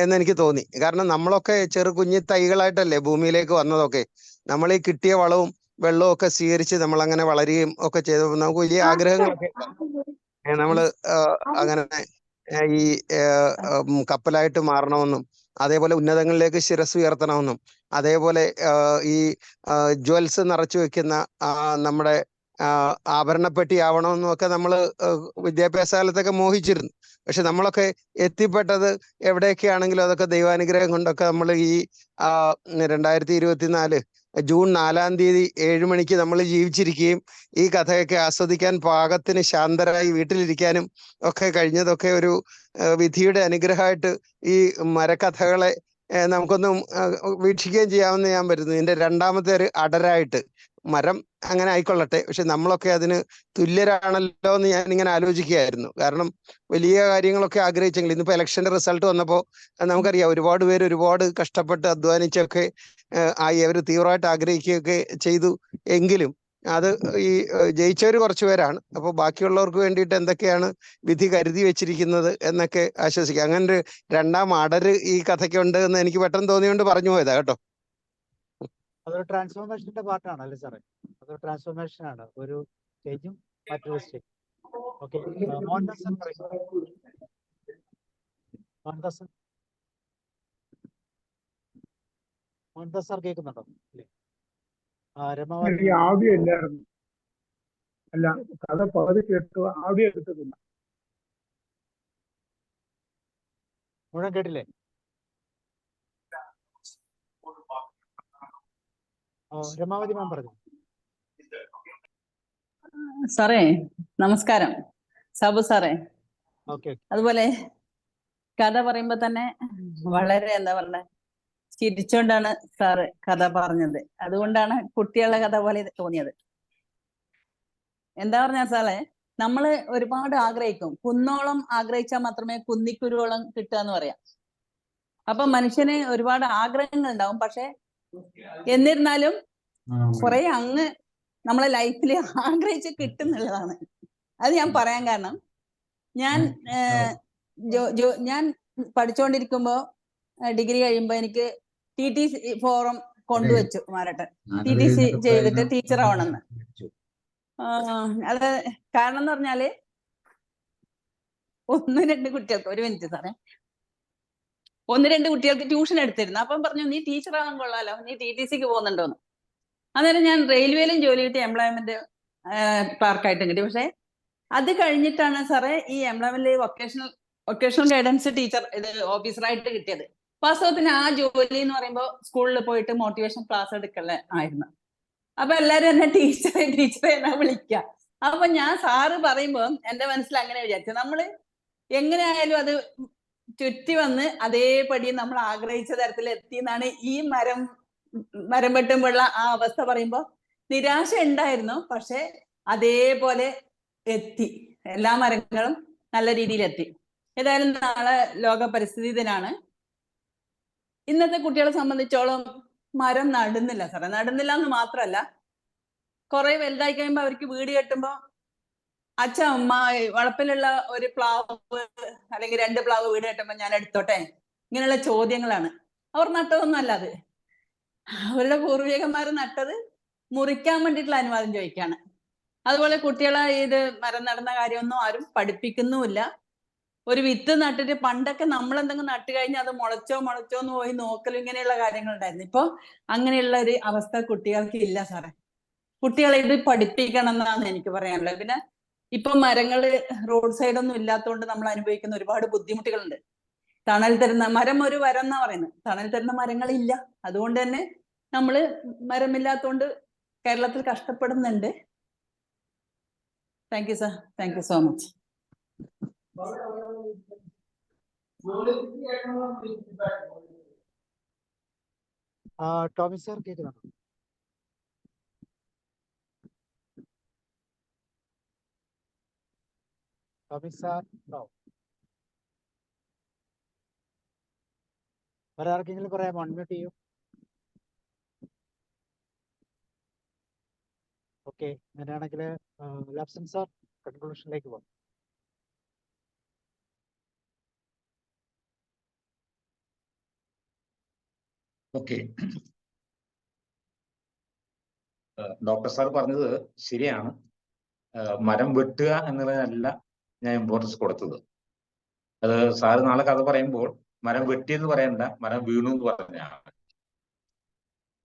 എന്നെനിക്ക് തോന്നി. കാരണം നമ്മളൊക്കെ ചെറു കുഞ്ഞി തൈകളായിട്ടല്ലേ ഭൂമിയിലേക്ക് വന്നതൊക്കെ. നമ്മൾ ഈ കിട്ടിയ വളവും വെള്ളവും ഒക്കെ സ്വീകരിച്ച് നമ്മൾ അങ്ങനെ വളരുകയും ഒക്കെ ചെയ്തപ്പോൾ നമുക്ക് വലിയ ആഗ്രഹങ്ങളൊക്കെ നമ്മള് അങ്ങനെ ഈ കപ്പലായിട്ട് മാറണമെന്നും അതേപോലെ ഉന്നതങ്ങളിലേക്ക് ശിരസ് ഉയർത്തണമെന്നും അതേപോലെ ഈ ജ്വൽസ് നിറച്ചു വെക്കുന്ന നമ്മുടെ ആഭരണപ്പെട്ടി ആവണമെന്നും ഒക്കെ നമ്മൾ വിദ്യാഭ്യാസ കാലത്തൊക്കെ മോഹിച്ചിരുന്നു. പക്ഷെ നമ്മളൊക്കെ എത്തിപ്പെട്ടത് എവിടെയൊക്കെയാണെങ്കിലും അതൊക്കെ ദൈവാനുഗ്രഹം കൊണ്ടൊക്കെ നമ്മൾ ഈ 2024 ജൂൺ 4-ാം തീയതി 7 മണിക്ക് നമ്മൾ ജീവിച്ചിരിക്കുകയും ഈ കഥയൊക്കെ ആസ്വദിക്കാൻ പാകത്തിന് ശാന്തരായി വീട്ടിലിരിക്കാനും ഒക്കെ കഴിഞ്ഞതൊക്കെ ഒരു വിധിയുടെ അനുഗ്രഹമായിട്ട് ഈ മരക്കഥകളെ നമുക്കൊന്നും വീക്ഷിക്കുകയും ചെയ്യാമെന്ന് ഞാൻ വരുന്നു. ഇതിന്റെ രണ്ടാമത്തെ ഒരു അടരായിട്ട് മരം അങ്ങനെ ആയിക്കൊള്ളട്ടെ, പക്ഷെ നമ്മളൊക്കെ അതിന് തുല്യരാണല്ലോ എന്ന് ഞാൻ ഇങ്ങനെ ആലോചിക്കുകയായിരുന്നു. കാരണം വലിയ കാര്യങ്ങളൊക്കെ ആഗ്രഹിച്ചെങ്കിൽ ഇന്നിപ്പോ ഇലക്ഷന്റെ റിസൾട്ട് വന്നപ്പോൾ നമുക്കറിയാം ഒരുപാട് പേര് ഒരുപാട് കഷ്ടപ്പെട്ട് അധ്വാനിച്ചൊക്കെ ആയി അവർ തീവ്രമായിട്ട് ആഗ്രഹിക്കുകയൊക്കെ ചെയ്തു. എങ്കിലും അത് ഈ ജയിച്ചവർ കുറച്ചു പേരാണ്. അപ്പോൾ ബാക്കിയുള്ളവർക്ക് വേണ്ടിയിട്ട് എന്തൊക്കെയാണ് വിധി കരുതി വെച്ചിരിക്കുന്നത് എന്നൊക്കെ ആശ്വസിക്കുക. അങ്ങനെ ഒരു രണ്ടാം അടര് ഈ കഥയ്ക്കുണ്ട് എന്ന് എനിക്ക് പെട്ടെന്ന് തോന്നിയോണ്ട് പറഞ്ഞു പോയതാ കേട്ടോ. അതൊരു ട്രാൻസ്ഫോർമേഷന്റെ പാർട്ടാണ് അല്ലേ സാറേ? അതൊരു ട്രാൻസ്ഫോർമേഷൻ ആണ്. ഒരു സ്റ്റേജും മറ്റൊരു സ്റ്റേജ്. ഓക്കെ, മോഹൻദാസൻ പറയും. മോഹൻദാസ് സാർ കേൾക്കുന്നുണ്ടോ? രമാവതി ആദ്യം ഇല്ലായിരുന്നു. അല്ല, കഥ പകുതി കേട്ടു, ആദ്യം എടുത്തതില്ല. മുഴുവൻ കേട്ടില്ലേ? രമാവതി മാം പറഞ്ഞു. സാറേ നമസ്കാരം. സാബു സാറേ, ഓക്കെ. അതുപോലെ കഥ പറയുമ്പോ തന്നെ വളരെ എന്താ പറഞ്ഞ ചിരിച്ചോണ്ടാണ് സാറ് കഥ പറഞ്ഞത്. അതുകൊണ്ടാണ് കുട്ടികളുടെ കഥ പോലെ തോന്നിയത്. എന്താ പറഞ്ഞാ സാറേ, നമ്മള് ഒരുപാട് ആഗ്രഹിക്കും. കുന്നോളം ആഗ്രഹിച്ചാൽ മാത്രമേ കുന്നിക്കുരുവോളം കിട്ടുക എന്ന് പറയാം. അപ്പൊ മനുഷ്യന് ഒരുപാട് ആഗ്രഹങ്ങൾ ഉണ്ടാവും. പക്ഷെ എന്നിരുന്നാലും കുറെ അങ്ങ് നമ്മളെ ലൈഫിൽ ആഗ്രഹിച്ച് കിട്ടുന്നുള്ളതാണ്. അത് ഞാൻ പറയാൻ കാരണം, ഞാൻ പഠിച്ചുകൊണ്ടിരിക്കുമ്പോ ഡിഗ്രി കഴിയുമ്പോ എനിക്ക് TTC ഫോറം കൊണ്ടുവച്ചു മാരട്ടെ. TTC ചെയ്തിട്ട് ടീച്ചർ ആവണമെന്ന്. അത് കാരണം എന്ന് പറഞ്ഞാല് 1-2 കുട്ടികൾക്ക്, ഒരു മിനിറ്റ് സാറേ, 1-2 കുട്ടികൾക്ക് ട്യൂഷൻ എടുത്തിരുന്നു. അപ്പം പറഞ്ഞു നീ ടീച്ചർ ആവാൻ കൊള്ളാലോ, നീ TTCക്ക് പോകുന്നുണ്ടോന്ന്. അന്നേരം ഞാൻ റെയിൽവേയിലും ജോലി കിട്ടി, എംപ്ലോയ്മെന്റ് ക്ലാർക്കായിട്ടും കിട്ടി. പക്ഷെ അത് കഴിഞ്ഞിട്ടാണ് സാറേ ഈ എംപ്ലോയ്മെന്റ് വൊക്കേഷണൽ ഗൈഡൻസ് ടീച്ചർ ഇത് ഓഫീസറായിട്ട് കിട്ടിയത്. വാസ്തവത്തിന് ആ ജോലി എന്ന് പറയുമ്പോൾ സ്കൂളിൽ പോയിട്ട് മോട്ടിവേഷൻ ക്ലാസ് എടുക്കലേ ആയിരുന്നു. അപ്പൊ എല്ലാരും എന്നെ ടീച്ചറെ എന്നാ വിളിക്കുക. അപ്പൊ ഞാൻ സാറ് പറയുമ്പോ എന്റെ മനസ്സിൽ അങ്ങനെ വിചാരിച്ചു, നമ്മള് എങ്ങനെയായാലും അത് ചുറ്റി വന്ന് അതേപടി നമ്മൾ ആഗ്രഹിച്ച തരത്തിൽ എത്തി എന്നാണ് ഈ മരം വെട്ടുമ്പോഴുള്ള ആ അവസ്ഥ പറയുമ്പോ നിരാശ ഉണ്ടായിരുന്നു. പക്ഷെ അതേപോലെ എത്തി, എല്ലാ മരങ്ങളും നല്ല രീതിയിൽ എത്തി. ഏതായാലും നാളെ ലോക പരിസ്ഥിതി ദിനാണ്. ഇന്നത്തെ കുട്ടികളെ സംബന്ധിച്ചോളം മരം നടുന്നില്ല സാറേ. നടുന്നില്ല എന്ന് മാത്രമല്ല, കുറെ വലുതായി കഴിയുമ്പോ അവർക്ക് വീട് കെട്ടുമ്പോ അച്ഛ വളപ്പിലുള്ള ഒരു പ്ലാവ് അല്ലെങ്കിൽ 2 പ്ലാവ് വീട് കെട്ടുമ്പോ ഞാൻ എടുത്തോട്ടെ, ഇങ്ങനെയുള്ള ചോദ്യങ്ങളാണ്. അവർ നട്ടതൊന്നും അല്ല അത്. അവരുടെ പൂർവികന്മാർ നട്ടത് മുറിക്കാൻ വേണ്ടിയിട്ടുള്ള അനുവാദം ചോദിക്കാണ്. അതുപോലെ കുട്ടികളെ ഇത് മരം നടുന്ന കാര്യമൊന്നും ആരും പഠിപ്പിക്കുന്നുമില്ല. ഒരു വിത്ത് നട്ടിട്ട് പണ്ടൊക്കെ നമ്മൾ എന്തെങ്കിലും നട്ട് കഴിഞ്ഞാൽ അത് മുളച്ചോ എന്ന് പോയി നോക്കലും ഇങ്ങനെയുള്ള കാര്യങ്ങൾ ഉണ്ടായിരുന്നു. ഇപ്പൊ അങ്ങനെയുള്ള ഒരു അവസ്ഥ കുട്ടികൾക്ക് ഇല്ല സാറേ. കുട്ടികളെ ഇത് പഠിപ്പിക്കണം എന്നാണ് എനിക്ക് പറയാനുള്ളത്. പിന്നെ ഇപ്പൊ മരങ്ങള് റോഡ് സൈഡൊന്നും ഇല്ലാത്തതുകൊണ്ട് നമ്മൾ അനുഭവിക്കുന്ന ഒരുപാട് ബുദ്ധിമുട്ടുകളുണ്ട്. തണൽ തരുന്ന മരം ഒരു വരം എന്നാ പറയുന്നത്. തണൽ തരുന്ന മരങ്ങളില്ല. അതുകൊണ്ട് തന്നെ നമ്മള് മരമില്ലാത്തതുകൊണ്ട് കേരളത്തിൽ കഷ്ടപ്പെടുന്നുണ്ട്. Thank you sir. Thank you so much. Tomy sir കേൾക്കുന്നുണ്ടോ? ടോമി സാർ ഉണ്ടോ? വേറെ ആർക്കെങ്കിലും പറയാമോ? അൺമ്യൂട്ട് ചെയ്യൂ. ഓക്കെ, അങ്ങനെയാണെങ്കിൽ ലാപ്സൻ സാർ കൺക്ലൂഷനിലേക്ക് പോകാം. ഓക്കെ, ഡോക്ടർ സാർ പറഞ്ഞത് ശരിയാണ്. മരം വെട്ടുക എന്നുള്ളതല്ല ഞാൻ ഇമ്പോർട്ടൻസ് കൊടുത്തത്. അത് സാറ് നാളെ കഥ പറയുമ്പോൾ മരം വെട്ടിയെന്ന് പറയണ്ട, മരം വീണു എന്ന് പറഞ്ഞാണ്.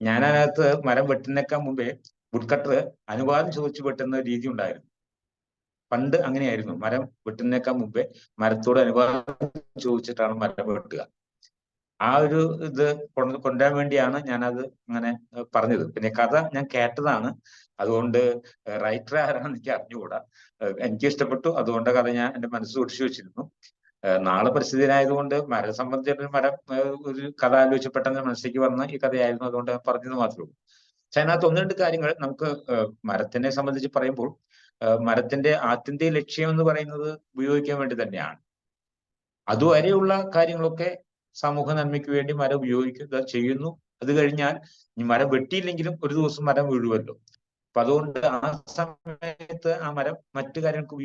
ഞാനതിനകത്ത് മരം വെട്ടുന്നേക്കാൾ മുമ്പേ വുഡ് കട്ടർ അനുവാദം ചോദിച്ചു വെട്ടുന്ന രീതി ഉണ്ടായിരുന്നു. പണ്ട് അങ്ങനെയായിരുന്നു. മരം വെട്ടുന്നേക്കാൾ മുമ്പേ മരത്തോട് അനുവാദം ചോദിച്ചിട്ടാണ് മരം വെട്ടുക. ആ ഒരു ഇത് കൊണ്ടുവരാൻ വേണ്ടിയാണ് ഞാനത് അങ്ങനെ പറഞ്ഞത്. പിന്നെ കഥ ഞാൻ കേട്ടതാണ്, അതുകൊണ്ട് റൈറ്റർ ആരാണെന്ന് എനിക്ക് അറിഞ്ഞുകൂടാ. എനിക്ക് ഇഷ്ടപ്പെട്ടു, അതുകൊണ്ട് കഥ ഞാൻ എന്റെ മനസ്സ് സൂക്ഷിച്ചു വെച്ചിരുന്നു. നാളെ പരിസ്ഥിതി ദിനമായതുകൊണ്ട് മരം സംബന്ധിച്ചൊരു ഒരു കഥ ആലോചിച്ച് പെട്ടെന്ന് മനസ്സിലേക്ക് വന്ന ഈ കഥയായിരുന്നു, അതുകൊണ്ട് പറഞ്ഞത് മാത്രമേ ഉള്ളൂ. പക്ഷെ അതിനകത്ത് 1-2 കാര്യങ്ങൾ നമുക്ക് മരത്തിനെ സംബന്ധിച്ച് പറയുമ്പോൾ, മരത്തിന്റെ ആത്യന്തിക ലക്ഷ്യം എന്ന് പറയുന്നത് ഉപയോഗിക്കാൻ വേണ്ടി തന്നെയാണ്. അതുവരെയുള്ള കാര്യങ്ങളൊക്കെ സമൂഹ നന്മയ്ക്ക് വേണ്ടി മരം ഉപയോഗിക്കുക ചെയ്യുന്നു. അത് കഴിഞ്ഞാൽ മരം വെട്ടിയില്ലെങ്കിലും ഒരു ദിവസം മരം വീഴുമല്ലോ. അപ്പൊ അതുകൊണ്ട് ആ സമയത്ത് ആ മരം മറ്റു കാര്യങ്ങൾക്ക്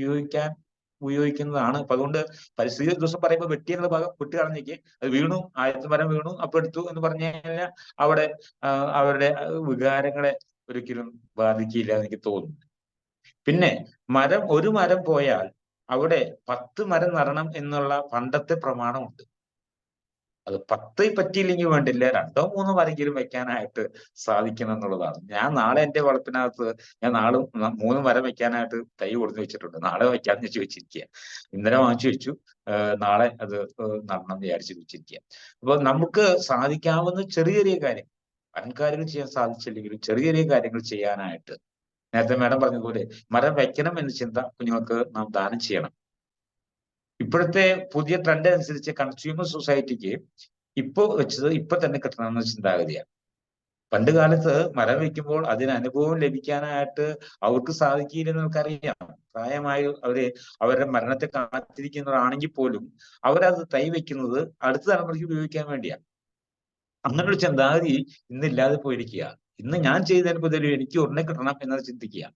ഉപയോഗിക്കുന്നതാണ്. അപ്പൊ അതുകൊണ്ട് പരിസ്ഥിതി ദിവസം പറയുമ്പോൾ വെട്ടിയെന്നുള്ള ഭാഗം വിട്ട് കളഞ്ഞേക്ക്, അത് വീണു, ആദ്യത്തെ മരം വീണു അപ്പൊ എടുത്തു എന്ന് പറഞ്ഞു കഴിഞ്ഞാൽ അവിടെ അവരുടെ വികാരങ്ങളെ ഒരിക്കലും ബാധിക്കില്ല എന്ന് എനിക്ക് തോന്നുന്നു. പിന്നെ ഒരു മരം പോയാൽ അവിടെ 10 മരം നടണം എന്നുള്ള പണ്ടത്തെ പ്രമാണമുണ്ട്. അത് 10 പറ്റിയില്ലെങ്കിൽ വേണ്ടില്ല, 2-3 മരെങ്കിലും വെക്കാനായിട്ട് സാധിക്കണം എന്നുള്ളതാണ്. ഞാൻ നാളെ എന്റെ വളപ്പിനകത്ത് ഞാൻ 3 മരം വെക്കാനായിട്ട് തൈ കൊടുത്തു വെച്ചിട്ടുണ്ട്. നാളെ വെക്കാന്ന് ചോദിച്ചിരിക്കുക. ഇന്നലെ വാങ്ങിച്ചു വെച്ചു, നാളെ അത് നടണം വിചാരിച്ചു വെച്ചിരിക്കുക. അപ്പൊ നമുക്ക് സാധിക്കാവുന്ന ചെറിയ ചെറിയ കാര്യം, വൻകാര്യങ്ങൾ ചെയ്യാൻ സാധിച്ചില്ലെങ്കിലും ചെറിയ ചെറിയ കാര്യങ്ങൾ ചെയ്യാനായിട്ട്, നേരത്തെ മാഡം പറഞ്ഞതുപോലെ മരം വെക്കണം എന്ന ചിന്ത കുഞ്ഞുങ്ങൾക്ക് നാം ദാനം ചെയ്യണം. ഇപ്പോഴത്തെ പുതിയ ട്രെൻഡ് അനുസരിച്ച് കൺസ്യൂമർ സൊസൈറ്റിക്ക് ഇപ്പൊ വെച്ചത് ഇപ്പൊ തന്നെ കിട്ടണമെന്ന ചിന്താഗതിയാണ്. പണ്ട് കാലത്ത് മരം വയ്ക്കുമ്പോൾ അതിന് അനുഭവം ലഭിക്കാനായിട്ട് അവർക്ക് സാധിക്കില്ലെന്ന് നമുക്കറിയാം. പ്രായമായി അവരുടെ മരണത്തെ കാത്തിരിക്കുന്നവരാണെങ്കിൽ പോലും അവരത് തൈ വെക്കുന്നത് അടുത്ത തലമുറയ്ക്ക് ഉപയോഗിക്കാൻ വേണ്ടിയാണ്. അങ്ങനൊരു ചിന്താഗതി ഇന്നില്ലാതെ പോയിരിക്കുക. ഇന്ന് ഞാൻ ചെയ്തതിന് ബദലും എനിക്ക് ഉടനെ കിട്ടണം എന്നത് ചിന്തിക്കുക.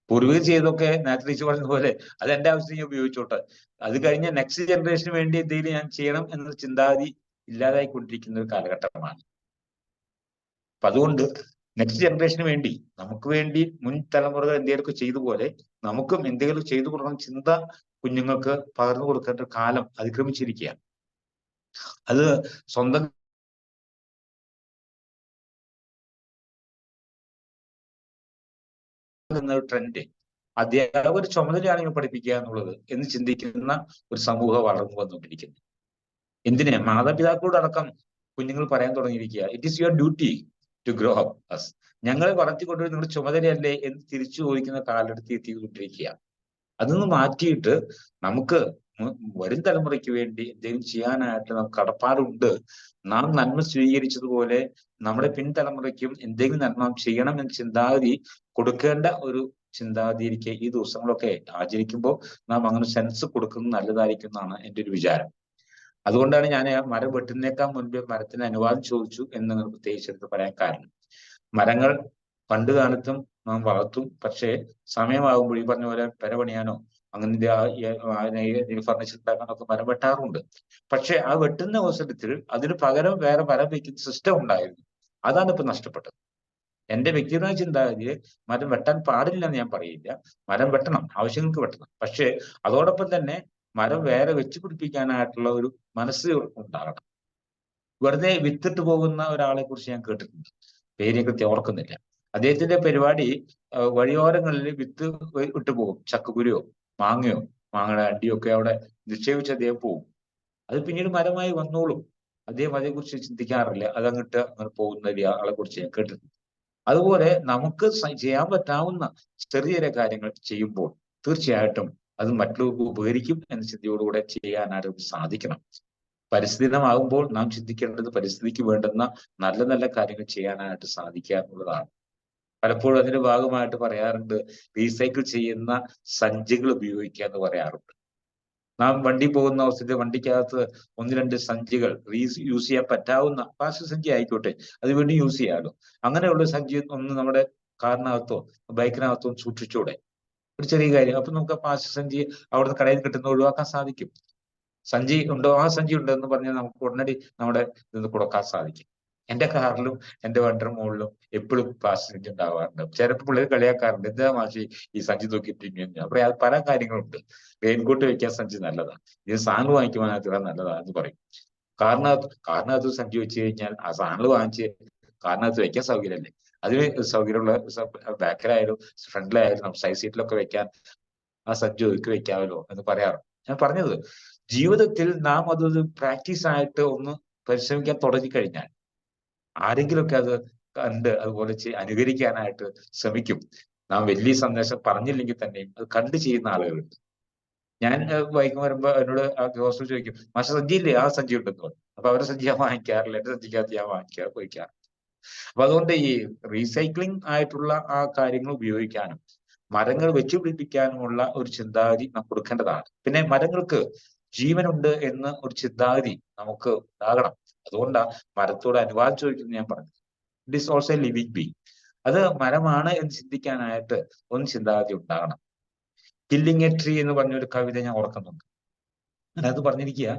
പൂർവികർ ചെയ്തൊക്കെ നേരത്തെ പറഞ്ഞതുപോലെ അത് എന്റെ ആവശ്യത്തിന് ഉപയോഗിച്ചോട്ടെ, അത് കഴിഞ്ഞ നെക്സ്റ്റ് ജനറേഷന് വേണ്ടി എന്തെങ്കിലും ഞാൻ ചെയ്യണം എന്ന ചിന്താഗതി ഇല്ലാതായിക്കൊണ്ടിരിക്കുന്ന ഒരു കാലഘട്ടമാണ്. അപ്പൊ അതുകൊണ്ട് നെക്സ്റ്റ് ജനറേഷന് വേണ്ടി, നമുക്ക് വേണ്ടി മുൻ തലമുറകൾ എന്തെങ്കിലുമൊക്കെ ചെയ്തു പോലെ നമുക്കും എന്തെങ്കിലും ചെയ്തു കൊടുക്കണം ചിന്ത കുഞ്ഞുങ്ങൾക്ക് പകർന്നു കൊടുക്കേണ്ട കാലം അതിക്രമിച്ചിരിക്കുകയാണ്. അത് സ്വന്തം എന്നൊരു ട്രെൻഡ് അധ്യാപകർ ചുമതലയാണെങ്കിൽ പഠിപ്പിക്കുക എന്നുള്ളത് എന്ന് ചിന്തിക്കുന്ന ഒരു സമൂഹം വളർന്നു വന്നുകൊണ്ടിരിക്കുന്നു. എന്തിന്? മാതാപിതാക്കളോടക്കം കുഞ്ഞുങ്ങൾ പറയാൻ തുടങ്ങിയിരിക്കുക, it is your duty to grow up us. ഞങ്ങളെ വളർത്തിക്കൊണ്ടുവരുന്ന നിങ്ങളുടെ ചുമതലയല്ലേ എന്ന് തിരിച്ചു ചോദിക്കുന്ന കാലഘട്ടത്തിൽ എത്തിക്കൊണ്ടിരിക്കുക. അതൊന്ന് മാറ്റിയിട്ട് നമുക്ക് വരും തലമുറയ്ക്ക് വേണ്ടി എന്തെങ്കിലും ചെയ്യാനായിട്ട് നമുക്ക് കടപ്പാടുണ്ട്. നാം നന്മ സ്വീകരിച്ചതുപോലെ നമ്മുടെ പിൻതലമുറയ്ക്കും എന്തെങ്കിലും നന്മ ചെയ്യണം എന്ന ചിന്താഗതി കൊടുക്കേണ്ട ഒരു ചിന്താഗതിയിലേക്ക് ഈ ദിവസങ്ങളൊക്കെ ആചരിക്കുമ്പോൾ നാം അങ്ങനെ സെൻസ് കൊടുക്കുന്നത് നല്ലതായിരിക്കും എന്നാണ് എൻ്റെ ഒരു വിചാരം. അതുകൊണ്ടാണ് ഞാൻ മരം വെട്ടുന്നേക്കാൾ മുൻപേ മരത്തിന് അനുവാദം ചോദിച്ചു എന്ന് നിങ്ങൾ പ്രത്യേകിച്ചെടുത്ത് പറയാൻ കാരണം. മരങ്ങൾ പണ്ട് കാലത്തും നാം വളർത്തും, പക്ഷേ സമയമാകുമ്പോൾ ഈ പറഞ്ഞ പോലെ പെര പണിയാനോ അങ്ങനെ ഫർണിച്ചർ ഉണ്ടാക്കാനൊക്കെ മരം വെട്ടാറുണ്ട്. പക്ഷെ ആ വെട്ടുന്ന അവസരത്തിൽ അതിന് പകരം വേറെ മരം വയ്ക്കുന്ന സിസ്റ്റം ഉണ്ടായിരുന്നു. അതാണ് ഇപ്പൊ നഷ്ടപ്പെട്ടത്. എന്റെ വ്യക്തിപരമായ ചിന്താഗതിയെ മരം വെട്ടാൻ പാടില്ല എന്ന് ഞാൻ പറയില്ല. മരം വെട്ടണം, ആവശ്യങ്ങൾക്ക് വെട്ടണം. പക്ഷെ അതോടൊപ്പം തന്നെ മരം വേറെ വെച്ച് പിടിപ്പിക്കാനായിട്ടുള്ള ഒരു മനസ്സ് ഉണ്ടാകണം. വെറുതെ വിത്തിട്ട് പോകുന്ന ഒരാളെ കുറിച്ച് ഞാൻ കേട്ടിട്ടുണ്ട്, പേര് കൃത്യം ഓർക്കുന്നില്ല. അദ്ദേഹത്തിന്റെ പരിപാടി വഴിയോരങ്ങളിൽ വിത്ത് ഇട്ട് പോകും. ചക്കക്കുരുയോ മാങ്ങയോ മാങ്ങയുടെ അണ്ടിയോ ഒക്കെ അവിടെ നിക്ഷേപിച്ച് അദ്ദേഹം പോകും. അത് പിന്നീട് മരമായി വന്നോളും. അദ്ദേഹം അതേക്കുറിച്ച് ചിന്തിക്കാറില്ല. അതങ്ങിട്ട് അങ്ങനെ പോകുന്ന ആളെ കുറിച്ച് ഞാൻ കേട്ടിട്ടുണ്ട്. അതുപോലെ നമുക്ക് ചെയ്യാൻ പറ്റാവുന്ന ചെറിയ ചെറിയ കാര്യങ്ങൾ ചെയ്യുമ്പോൾ തീർച്ചയായിട്ടും അത് മറ്റുള്ളവർക്ക് ഉപകരിക്കും എന്ന ചിന്തയോടുകൂടെ ചെയ്യാനായിട്ട് സാധിക്കണം. പരിസ്ഥിതി ദിനമാകുമ്പോൾ നാം ചിന്തിക്കേണ്ടത് പരിസ്ഥിതിക്ക് വേണ്ടുന്ന നല്ല നല്ല കാര്യങ്ങൾ ചെയ്യാനായിട്ട് സാധിക്കുക എന്നുള്ളതാണ്. പലപ്പോഴും അതിന്റെ ഭാഗമായിട്ട് പറയാറുണ്ട്, റീസൈക്കിൾ ചെയ്യുന്ന സഞ്ചികൾ ഉപയോഗിക്കുക എന്ന് പറയാറുണ്ട്. നാം വണ്ടി പോകുന്ന അവസ്ഥയിൽ വണ്ടിക്കകത്ത് 1-2 സഞ്ചികൾ യൂസ് ചെയ്യാൻ പറ്റാവുന്ന പ്ലാസ്റ്റിക് സഞ്ചി ആയിക്കോട്ടെ, അത് വേണ്ടി യൂസ് ചെയ്യാമല്ലോ. അങ്ങനെയുള്ള സഞ്ചി ഒന്ന് നമ്മുടെ കാറിനകത്തോ ബൈക്കിനകത്തോ സൂക്ഷിച്ചൂടെ? ഒരു ചെറിയ കാര്യം. അപ്പൊ നമുക്ക് ആ പ്ലാസ്റ്റിക് സഞ്ചി അവിടുന്ന് കടയിൽ കിട്ടുന്ന ഒഴിവാക്കാൻ സാധിക്കും. സഞ്ചി ഉണ്ടോ, ആ സഞ്ചി ഉണ്ടോ എന്ന് പറഞ്ഞാൽ നമുക്ക് ഉടനടി നമ്മുടെ ഇത് കൊടുക്കാൻ സാധിക്കും. എന്റെ കാറിലും എന്റെ വണ്ടിയുടെ മുകളിലും എപ്പോഴും പ്ലാസ്റ്റിക് സഞ്ചി ഉണ്ടാവാറുണ്ട്. ചിലപ്പോൾ പിള്ളേർ കളിയാക്കാറുണ്ട്, എന്താ മാഷി ഈ സഞ്ചി നോക്കിയിട്ടിങ്ങനെ. അപ്പൊ അത് പല കാര്യങ്ങളുണ്ട്. റെയിൻകോട്ട് വെക്കാൻ സഞ്ചി നല്ലതാണ്, ഇത് സാധനങ്ങൾ വാങ്ങിക്കുവാനായിട്ട് നല്ലതാണ് എന്ന് പറയും. കാറിനകത്ത് സഞ്ചി വെച്ച് കഴിഞ്ഞാൽ ആ സാധനങ്ങൾ വാങ്ങിച്ച് കാറിനകത്ത് വെക്കാൻ സൗകര്യമല്ലേ. അതിന് സൗകര്യമുള്ള ബാക്കിലായാലും ഫ്രണ്ടിലായാലും സൈഡ് സീറ്റിലൊക്കെ വെക്കാൻ ആ സഞ്ചി ഒതുക്കി വെക്കാമല്ലോ എന്ന് പറയാറ്. ഞാൻ പറഞ്ഞത്, ജീവിതത്തിൽ നാം അതൊരു പ്രാക്ടീസ് ആയിട്ട് ഒന്ന് പരിശ്രമിക്കാൻ തുടങ്ങിക്കഴിഞ്ഞാൽ ആരെങ്കിലുമൊക്കെ അത് കണ്ട് അതുപോലെ അനുകരിക്കാനായിട്ട് ശ്രമിക്കും. നാം വലിയ സന്ദേശം പറഞ്ഞില്ലെങ്കിൽ തന്നെയും അത് കണ്ടു ചെയ്യുന്ന ആളുകളുണ്ട്. ഞാൻ ബൈക്ക് വരുമ്പോ എന്നോട് ആ ഹോസ്റ്റൽ ചോദിക്കും, മാഷ സഞ്ചിയില്ലേ? ആ സഞ്ചി ഉണ്ടെന്ന് പറഞ്ഞു. അപ്പൊ അവരുടെ സഞ്ചി ഞാൻ വാങ്ങിക്കാറില്ല, എന്റെ സഞ്ചിക്കകത്ത് ഞാൻ പോയിക്കാറ്. അപ്പൊ അതുകൊണ്ട് ഈ റീസൈക്ലിംഗ് ആയിട്ടുള്ള ആ കാര്യങ്ങൾ ഉപയോഗിക്കാനും മരങ്ങൾ വെച്ചുപിടിപ്പിക്കാനുമുള്ള ഒരു ചിന്താഗതി നാം കൊടുക്കേണ്ടതാണ്. പിന്നെ മരങ്ങൾക്ക് ജീവനുണ്ട് എന്ന ഒരു ചിന്താഗതി നമുക്ക് ഉണ്ടാകണം. അതുകൊണ്ടാണ് മരത്തോട് അനുവാദം ചോദിക്കുന്നത് ഞാൻ പറഞ്ഞത്. It is also A living being. അത് മരമാണ് എന്ന് ചിന്തിക്കാനായിട്ട് ഒന്ന് ചിന്താഗതി ഉണ്ടാകണം. കില്ലിങ് എ ട്രീ എന്ന് പറഞ്ഞൊരു കവിത ഞാൻ ഓർക്കുന്നുണ്ട്. അതിനകത്ത് പറഞ്ഞിരിക്കുക,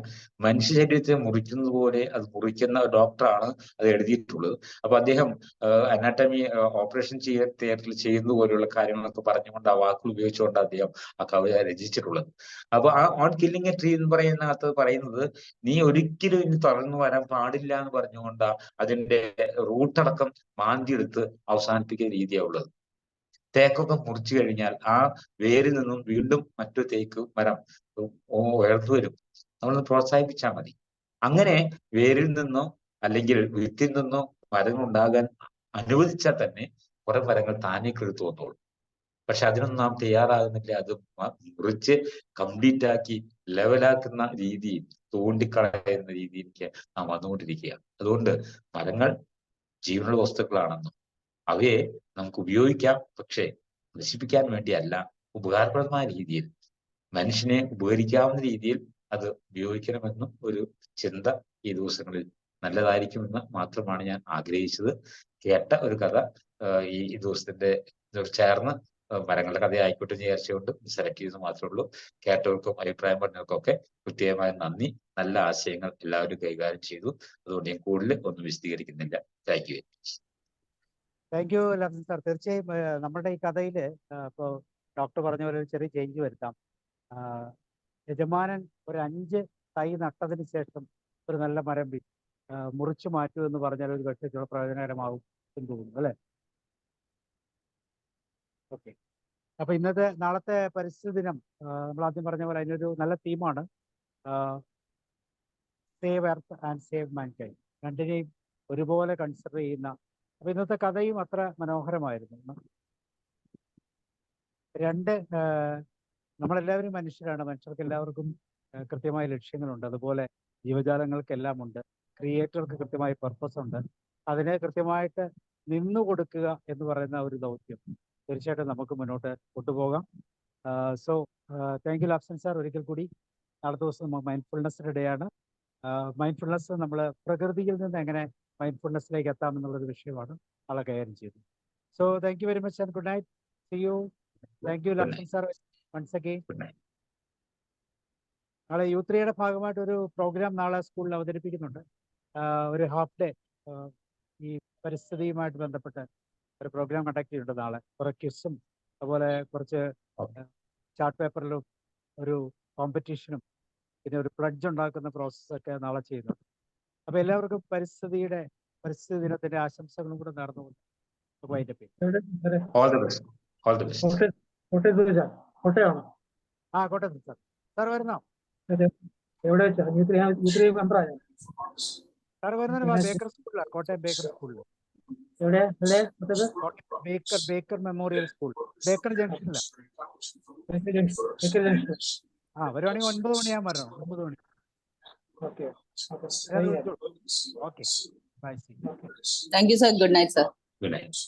മനുഷ്യ ശരീരത്തെ മുറിക്കുന്നത് പോലെ അത് മുറിക്കുന്ന ഡോക്ടറാണ് അത് എഴുതിയിട്ടുള്ളത്. അപ്പൊ അദ്ദേഹം അനാട്ടമി ഓപ്പറേഷൻ തിയേറ്ററിൽ ചെയ്യുന്ന പോലെയുള്ള കാര്യങ്ങളൊക്കെ പറഞ്ഞുകൊണ്ട് ആ വാക്കുകൾ ഉപയോഗിച്ചുകൊണ്ട് അദ്ദേഹം ആ കവിത രചിച്ചിട്ടുള്ളത്. അപ്പൊ ആ ഓൺ കില്ലിങ് എ ട്രീ എന്ന് പറയുന്നതിനകത്ത് പറയുന്നത്, നീ ഒരിക്കലും ഇനി തുടർന്നു വരാൻ പാടില്ല എന്ന് പറഞ്ഞുകൊണ്ട് അതിന്റെ റൂട്ടടക്കം മാന്തിയെടുത്ത് അവസാനിപ്പിക്കുന്ന രീതിയാണ് ഉള്ളത്. തേക്കൊക്കെ മുറിച്ചു കഴിഞ്ഞാൽ ആ വേരിൽ നിന്നും വീണ്ടും മറ്റു തേക്ക് മരം ഉയർന്നു വരും. നമ്മളൊന്ന് പ്രോത്സാഹിപ്പിച്ചാൽ മതി. അങ്ങനെ വേരിൽ നിന്നോ അല്ലെങ്കിൽ വിത്തിൽ നിന്നോ മരങ്ങൾ ഉണ്ടാകാൻ അനുവദിച്ചാൽ തന്നെ കുറെ മരങ്ങൾ താനേ കിളുത്തു വന്നോളൂ. പക്ഷെ അതിനൊന്നും നാം തയ്യാറാകുന്നില്ല. അത് മുറിച്ച് കംപ്ലീറ്റ് ആക്കി ലെവലാക്കുന്ന രീതിയിൽ, തോണ്ടിക്കളയുന്ന രീതിയിലേക്ക് നാം വന്നുകൊണ്ടിരിക്കുക. അതുകൊണ്ട് മരങ്ങൾ ജീവനുള്ള വസ്തുക്കളാണെന്നും അവയെ നമുക്ക് ഉപയോഗിക്കാം, പക്ഷെ നശിപ്പിക്കാൻ വേണ്ടിയല്ല, ഉപകാരപ്രദമായ രീതിയിൽ മനുഷ്യനെ ഉപകരിക്കാവുന്ന രീതിയിൽ അത് ഉപയോഗിക്കണമെന്നും ഒരു ചിന്ത ഈ ദിവസങ്ങളിൽ നല്ലതായിരിക്കുമെന്ന് മാത്രമാണ് ഞാൻ ആഗ്രഹിച്ചത്. കേട്ട ഒരു കഥ ഈ ദിവസത്തിന്റെ ചേർന്ന് മരങ്ങളുടെ കഥ ആയിക്കോട്ടെ വിചാരിച്ചുകൊണ്ട് സെലക്ട് ചെയ്തെന്ന് മാത്രമേ ഉള്ളൂ. കേട്ടവർക്കും അഭിപ്രായം പറഞ്ഞവർക്കൊക്കെ കൃത്യമായ നന്ദി. നല്ല ആശയങ്ങൾ എല്ലാവരും കൈകാര്യം ചെയ്തു. അതുകൊണ്ട് ഞാൻ കൂടുതൽ ഒന്നും വിശദീകരിക്കുന്നില്ല. Thank you very much. Thank you Lakshman sir. തീർച്ചയായും നമ്മുടെ ഈ കഥയിൽ ഇപ്പോൾ ഡോക്ടർ പറഞ്ഞ പോലെ ഒരു ചെറിയ ചേഞ്ച് വരുത്താം. യജമാനൻ ഒരു 5 തൈ നട്ടതിന് ശേഷം ഒരു നല്ല മരം മുറിച്ചു മാറ്റൂ എന്ന് പറഞ്ഞാൽ ഒരു പക്ഷേ പ്രയോജനകരമാവും എന്ന് തോന്നുന്നു, അല്ലേ? ഓക്കെ. അപ്പൊ നാളത്തെ പരിസ്ഥിതി ദിനം നമ്മൾ ആദ്യം പറഞ്ഞ പോലെ അതിനൊരു നല്ല തീമാണ്, save earth and save mankind. രണ്ടിനെയും ഒരുപോലെ കൺസിഡർ ചെയ്യുന്ന. അപ്പൊ ഇന്നത്തെ കഥയും അത്ര മനോഹരമായിരുന്നു. നമ്മളെല്ലാവരും മനുഷ്യരാണ്. മനുഷ്യർക്ക് എല്ലാവർക്കും കൃത്യമായ ലക്ഷ്യങ്ങളുണ്ട്. അതുപോലെ ജീവജാലങ്ങൾക്കെല്ലാം ഉണ്ട്. ക്രിയേറ്റർക്ക് കൃത്യമായ പർപ്പസ് ഉണ്ട്. അതിനെ കൃത്യമായിട്ട് നിന്നു കൊടുക്കുക എന്ന് പറയുന്ന ഒരു ദൗത്യം തീർച്ചയായിട്ടും നമുക്ക് മുന്നോട്ട് കൊണ്ടുപോകാം. So thank you Lafson sir. ഒരിക്കൽ കൂടി നാളത്തെ ദിവസം മൈൻഡ്ഫുൾനെസ്സിന്റെ ഡേ ആണ്. മൈൻഡ്ഫുൾനെസ് നമ്മൾ പ്രകൃതിയിൽ നിന്ന് എങ്ങനെ മൈൻഡ്ഫുൾനെസ്സിലേക്ക് എത്താമെന്നുള്ളൊരു വിഷയമാണ് നാളെ കൈകാര്യം ചെയ്തത്. So thank you very much and good night. See you. Thank you Lafson sir once again. നാളെ U3യുടെ ഭാഗമായിട്ട് ഒരു പ്രോഗ്രാം നാളെ സ്കൂളിൽ അവതരിപ്പിക്കുന്നുണ്ട്. ഒരു ഹാഫ് ഡേ ഈ പരിസ്ഥിതിയുമായിട്ട് ബന്ധപ്പെട്ട് ഒരു പ്രോഗ്രാം കണ്ടക്ട് ചെയ്യുന്നുണ്ട് നാളെ. കുറെ ക്വിസും അതുപോലെ കുറച്ച് ചാർട്ട് പേപ്പറിലും ഒരു കോമ്പറ്റീഷനും പിന്നെ ഒരു പ്ലഡ്ജ് ഉണ്ടാക്കുന്ന പ്രോസസ്സൊക്കെ നാളെ ചെയ്യുന്നുണ്ട്. അപ്പൊ എല്ലാവർക്കും പരിസ്ഥിതി ദിനത്തിന്റെ ആശംസകളും കൂടെ നേർന്നുകൊണ്ട് All the best. All the best. കോട്ടയമാണോ? ആ കോട്ടയം സാർ. സാർ വരുന്നോ? എവിടെ വെച്ചാ? U3 മെമ്പറാണ്. സാർ വരുന്ന ബേക്കർ സ്കൂളിലാണ്. കോട്ടയം ബേക്കർ സ്കൂളിൽ. എവിടെ? ബേക്കർ മെമ്മോറിയൽ സ്കൂൾ, ബേക്കർ ജംഗ്ഷനിലാണ്. വരുവാണെങ്കിൽ 9 മണിയാകുമ്പോൾ വരണം. 9 മണി. Okay. Okay. Bye. Thank you, sir. Good night, sir. Good night.